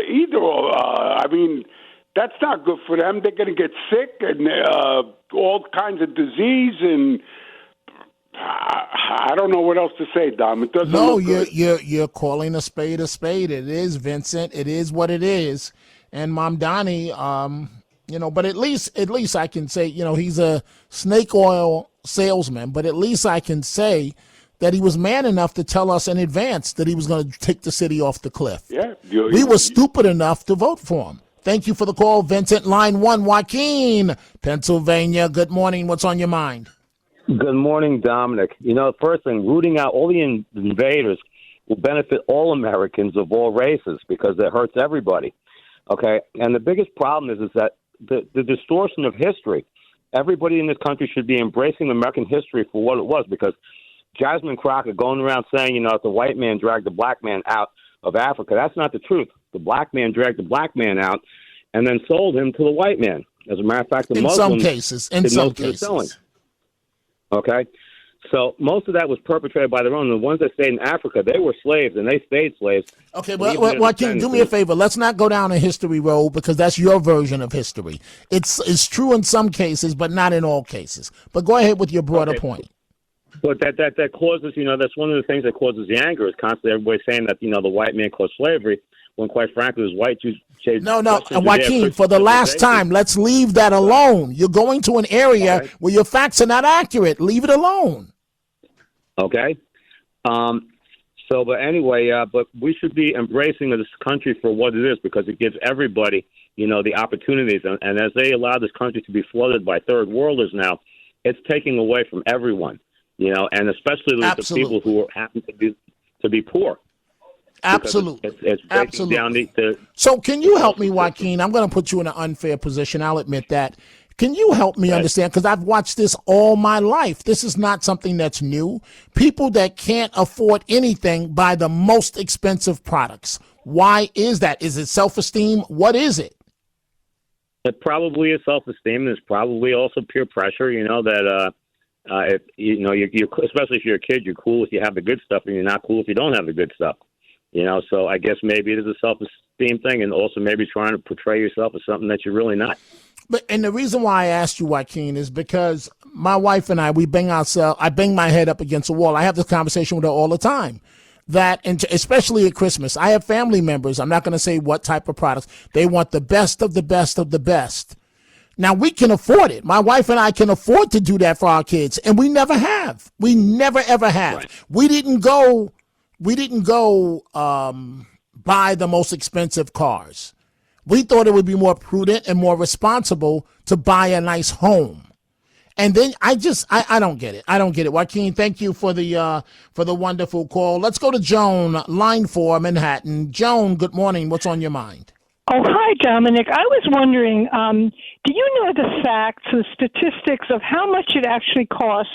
I mean, that's not good for them. They're going to get sick and all kinds of disease, and I don't know what else to say, Dom. It doesn't look good. You're calling a spade a spade. It is, Vincent. It is what it is. And Mamdani, you know, but at least I can say, you know, he's a snake oil salesman, but at least I can say that he was man enough to tell us in advance that he was going to take the city off the cliff. Yeah. We were stupid enough to vote for him. Thank you for the call, Vincent. Line 1, Joaquin, Pennsylvania. Good morning. What's on your mind? Good morning, Dominic. You know, first thing, rooting out all the invaders will benefit all Americans of all races because it hurts everybody. Okay? And the biggest problem is that the distortion of history. Everybody in this country should be embracing American history for what it was, because Jasmine Crockett going around saying, you know, if the white man dragged the black man out of Africa, that's not the truth. The black man dragged the black man out and then sold him to the white man. As a matter of fact, the Muslims in some cases. Okay? So most of that was perpetrated by their own. The ones that stayed in Africa, they were slaves, and they stayed slaves. Okay, but Joaquin, do me a favor. Let's not go down a history road because that's your version of history. It's true in some cases, but not in all cases. But go ahead with your broader point. But that causes, you know, that's one of the things that causes the anger is constantly everybody saying that, you know, the white man caused slavery when, quite frankly, it was white Jews. No, Joaquin, for the last time, let's leave that alone. You're going to an area where your facts are not accurate. Leave it alone. Okay. But anyway, but we should be embracing this country for what it is because it gives everybody, you know, the opportunities. And as they allow this country to be flooded by third worlders now, it's taking away from everyone, you know, and especially the people who happen to be poor. Absolutely. It's breaking down the So can you help me, Joaquin? I'm going to put you in an unfair position. I'll admit that. Can you help me understand? Because I've watched this all my life. This is not something that's new. People that can't afford anything buy the most expensive products. Why is that? Is it self-esteem? What is it? It probably is self-esteem. There's probably also peer pressure, you know, that, if, you know, you especially if you're a kid, you're cool if you have the good stuff and you're not cool if you don't have the good stuff. You know, so I guess maybe it is a self-esteem thing and also maybe trying to portray yourself as something that you're really not. And the reason why I asked you, Joaquin, is because my wife and I bang my head up against a wall. I have this conversation with her all the time. And especially at Christmas, I have family members. I'm not going to say what type of products. They want the best of the best of the best. Now, we can afford it. My wife and I can afford to do that for our kids, and we never have. We never, ever have. Right. We didn't go buy the most expensive cars. We thought it would be more prudent and more responsible to buy a nice home. And then I don't get it. I don't get it. Joaquin, thank you for the wonderful call. Let's go to Joan, line 4, Manhattan. Joan, good morning. What's on your mind? Oh, hi, Dominic. I was wondering, do you know the facts, the statistics of how much it actually costs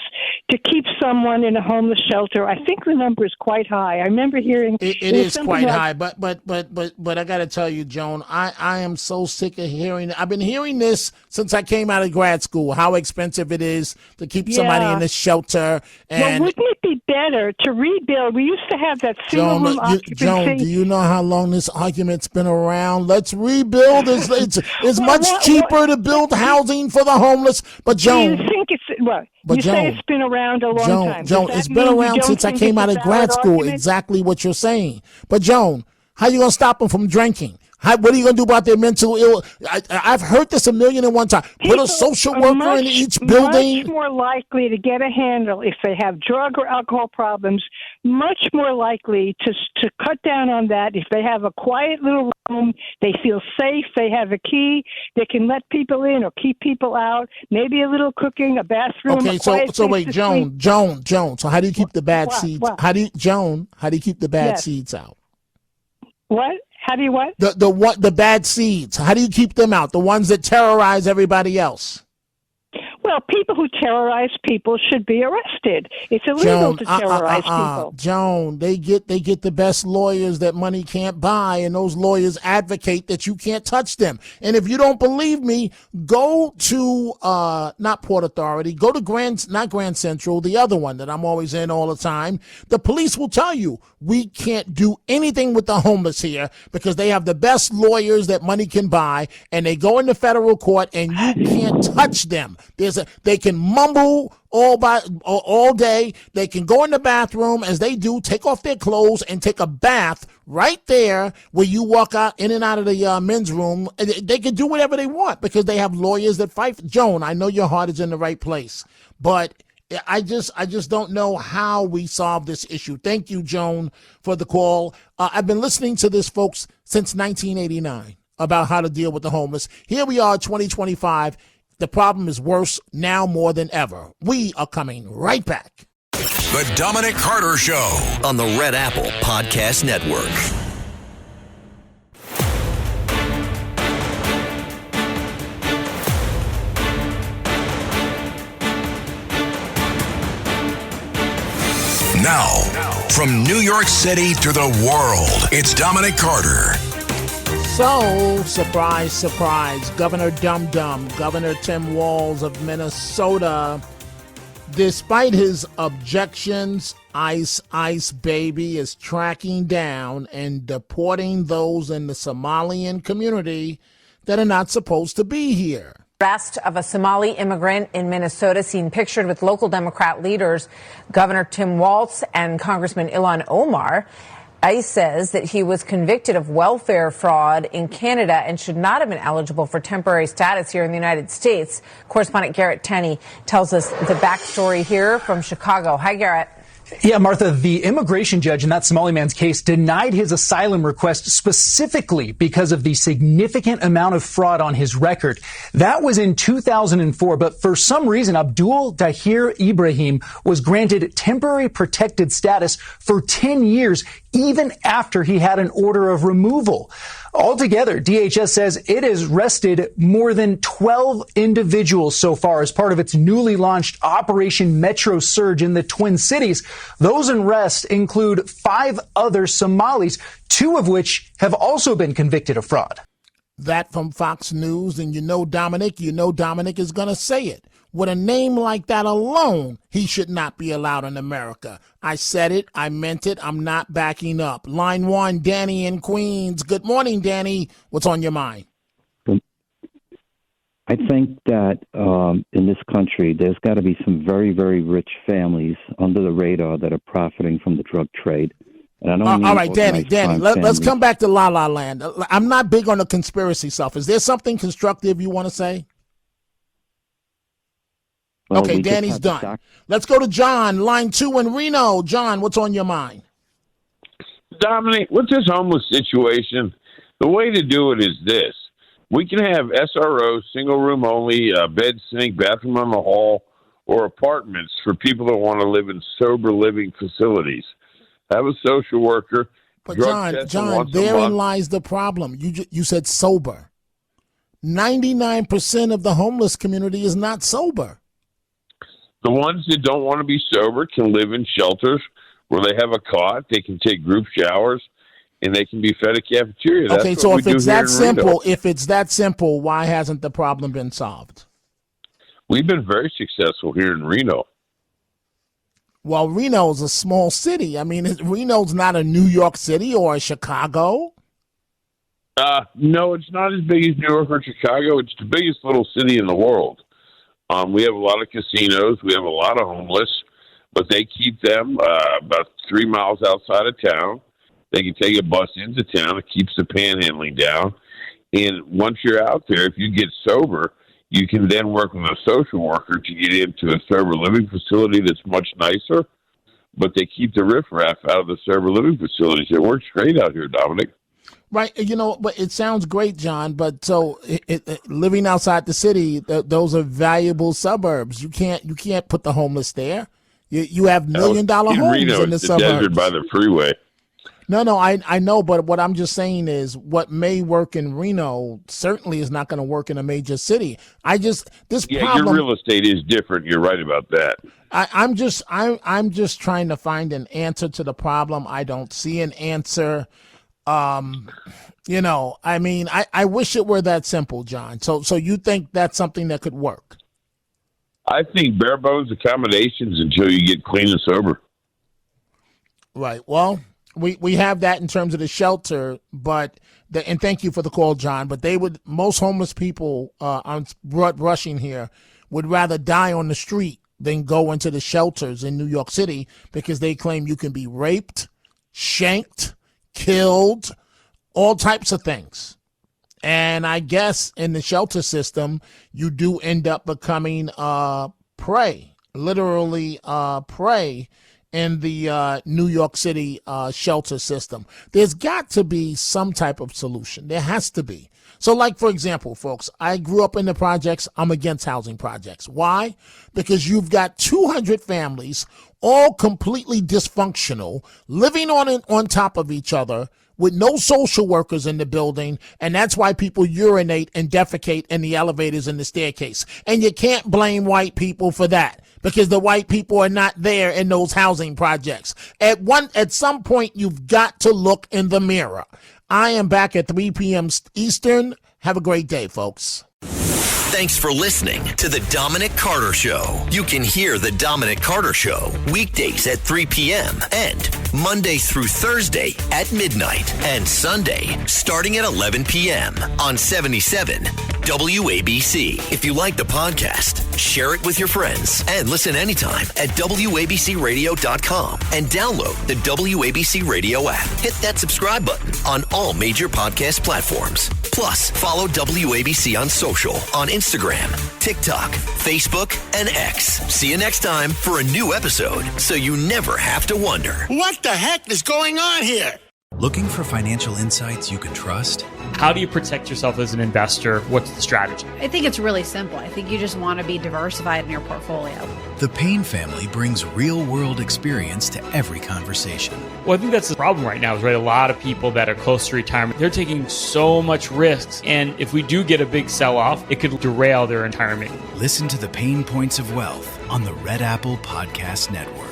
to keep someone in a homeless shelter? I think the number is quite high. I remember hearing it is quite high, but I got to tell you, Joan, I am so sick of hearing. I've been hearing this since I came out of grad school. How expensive it is to keep somebody in a shelter. And well, wouldn't it be better to rebuild? We used to have that single room occupancy. Joan, do you know how long this argument's been around? Let's rebuild. It's much cheaper to build housing for the homeless. But Joan, do you think it's you say it's been around a long time. Joan, it's been around since I came out of grad school. Argument? Exactly what you're saying. But Joan, how you gonna stop them from drinking? What are you going to do about their mental ill? I've heard this 1,000,001 times. Put a social worker in each building. Much more likely to get a handle if they have drug or alcohol problems. Much more likely to cut down on that if they have a quiet little room. They feel safe. They have a key. They can let people in or keep people out. Maybe a little cooking, a bathroom. Okay, so wait, Joan. So how do you keep the bad seeds? How do you keep the bad seeds out? What? How do you what? The bad seeds. How do you keep them out? The ones that terrorize everybody else. Well, people who terrorize people should be arrested. It's illegal to terrorize people. Joan, they get the best lawyers that money can't buy, and those lawyers advocate that you can't touch them. And if you don't believe me, go to not Port Authority, go to not Grand Central, the other one that I'm always in all the time. The police will tell you we can't do anything with the homeless here because they have the best lawyers that money can buy, and they go into federal court and you can't touch them. They can mumble all day. They can go in the bathroom as they do, take off their clothes and take a bath right there where you walk out in and out of the men's room. They can do whatever they want because they have lawyers that fight. Joan, I know your heart is in the right place, but I just don't know how we solve this issue. Thank you, Joan, for the call. I've been listening to this, folks, since 1989 about how to deal with the homeless. Here we are, 2025. The problem is worse now more than ever. We are coming right back. The Dominic Carter Show on the Red Apple Podcast Network. Now, from New York City to the world, it's Dominic Carter. So, surprise, Governor Dum Dum, Governor Tim Walz of Minnesota, despite his objections, Ice Baby is tracking down and deporting those in the Somalian community that are not supposed to be here. Arrest of a Somali immigrant in Minnesota seen pictured with local Democrat leaders, Governor Tim Walz and Congressman Ilhan Omar. ICE says that he was convicted of welfare fraud in Canada and should not have been eligible for temporary status here in the United States. Correspondent Garrett Tenney tells us the backstory here from Chicago. Hi, Garrett. Yeah, Martha, the immigration judge in that Somali man's case denied his asylum request specifically because of the significant amount of fraud on his record. That was in 2004, but for some reason, Abdul Dahir Ibrahim was granted temporary protected status for 10 years, even after he had an order of removal. Altogether, DHS says it has arrested more than 12 individuals so far as part of its newly launched Operation Metro Surge in the Twin Cities. Those in arrest include 5 other Somalis, 2 of which have also been convicted of fraud. That from Fox News, and you know Dominic is going to say it. With a name like that alone, he should not be allowed in America. I said it. I meant it. I'm not backing up. Line 1, Danny in Queens. Good morning, Danny. What's on your mind? I think that in this country, there's got to be some very, very rich families under the radar that are profiting from the drug trade. And I don't all right, Danny, let's come back to La La Land. I'm not big on the conspiracy stuff. Is there something constructive you want to say? Well, okay, Danny's done. Let's go to John, line 2 in Reno. John, what's on your mind? Dominic, with this homeless situation, the way to do it is this. We can have SROs, single room only, bed, sink, bathroom on the hall, or apartments for people that want to live in sober living facilities. Have a social worker, But Drug testing John, once a therein month. lies the problem. You said sober. 99% of the homeless community is not sober. The ones that don't want to be sober can live in shelters where they have a cot, they can take group showers, and they can be fed a cafeteria. That's Okay, what so we if do it's here that in simple, Reno. why hasn't the problem been solved? We've been very successful here in Reno. Well, Reno's a small city. I mean, Reno's not a New York City or a Chicago. No, it's not as big as New York or Chicago. It's the biggest little city in the world. We have a lot of casinos. We have a lot of homeless, but they keep them about 3 miles outside of town. They can take a bus into town. It keeps the panhandling down. And once you're out there, if you get sober, you can then work with a social worker to get into a sober living facility that's much nicer. But they keep the riffraff out of the sober living facilities. It works great out here, Dominic. Right, but it sounds great, John. But so living outside the city, those are valuable suburbs. You can't put the homeless there. You have $1 million homes Reno, in the it's suburbs. the desert by the freeway. No, I know, but what I'm just saying is what may work in Reno certainly is not going to work in a major city. Problem. Your real estate is different. You're right about that. I'm just trying to find an answer to the problem. I don't see an answer. I mean, I wish it were that simple, John. So you think that's something that could work? I think bare bones accommodations until you get clean and sober. Right. Well, we have that in terms of the shelter, and thank you for the call, John. But most homeless people on rushing here would rather die on the street than go into the shelters in New York City because they claim you can be raped, shanked, killed, all types of things. And I guess in the shelter system, you do end up becoming prey, literally prey in the New York City shelter system. There's got to be some type of solution. There has to be. So like, for example, folks, I grew up in the projects. I'm against housing projects. Why? Because you've got 200 families, all completely dysfunctional, living on top of each other with no social workers in the building, and that's why people urinate and defecate in the elevators and the staircase. And you can't blame white people for that because the white people are not there in those housing projects. At some point, you've got to look in the mirror. I am back at 3 p.m. Eastern. Have a great day, folks. Thanks for listening to The Dominic Carter Show. You can hear The Dominic Carter Show weekdays at 3 p.m. and Monday through Thursday at midnight and Sunday starting at 11 p.m. on 77 WABC. If you like the podcast, share it with your friends and listen anytime at WABCRadio.com and download the WABC Radio app. Hit that subscribe button on all major podcast platforms. Plus, follow WABC on social on Instagram, TikTok, Facebook, and X. See you next time for a new episode so you never have to wonder. What the heck is going on here? Looking for financial insights you can trust? How do you protect yourself as an investor? What's the strategy? I think it's really simple. I think you just want to be diversified in your portfolio. The Payne family brings real-world experience to every conversation. Well, I think that's the problem right now is, right, a lot of people that are close to retirement, they're taking so much risks. And if we do get a big sell-off, it could derail their retirement. Listen to the Pain Points of Wealth on the Red Apple Podcast Network.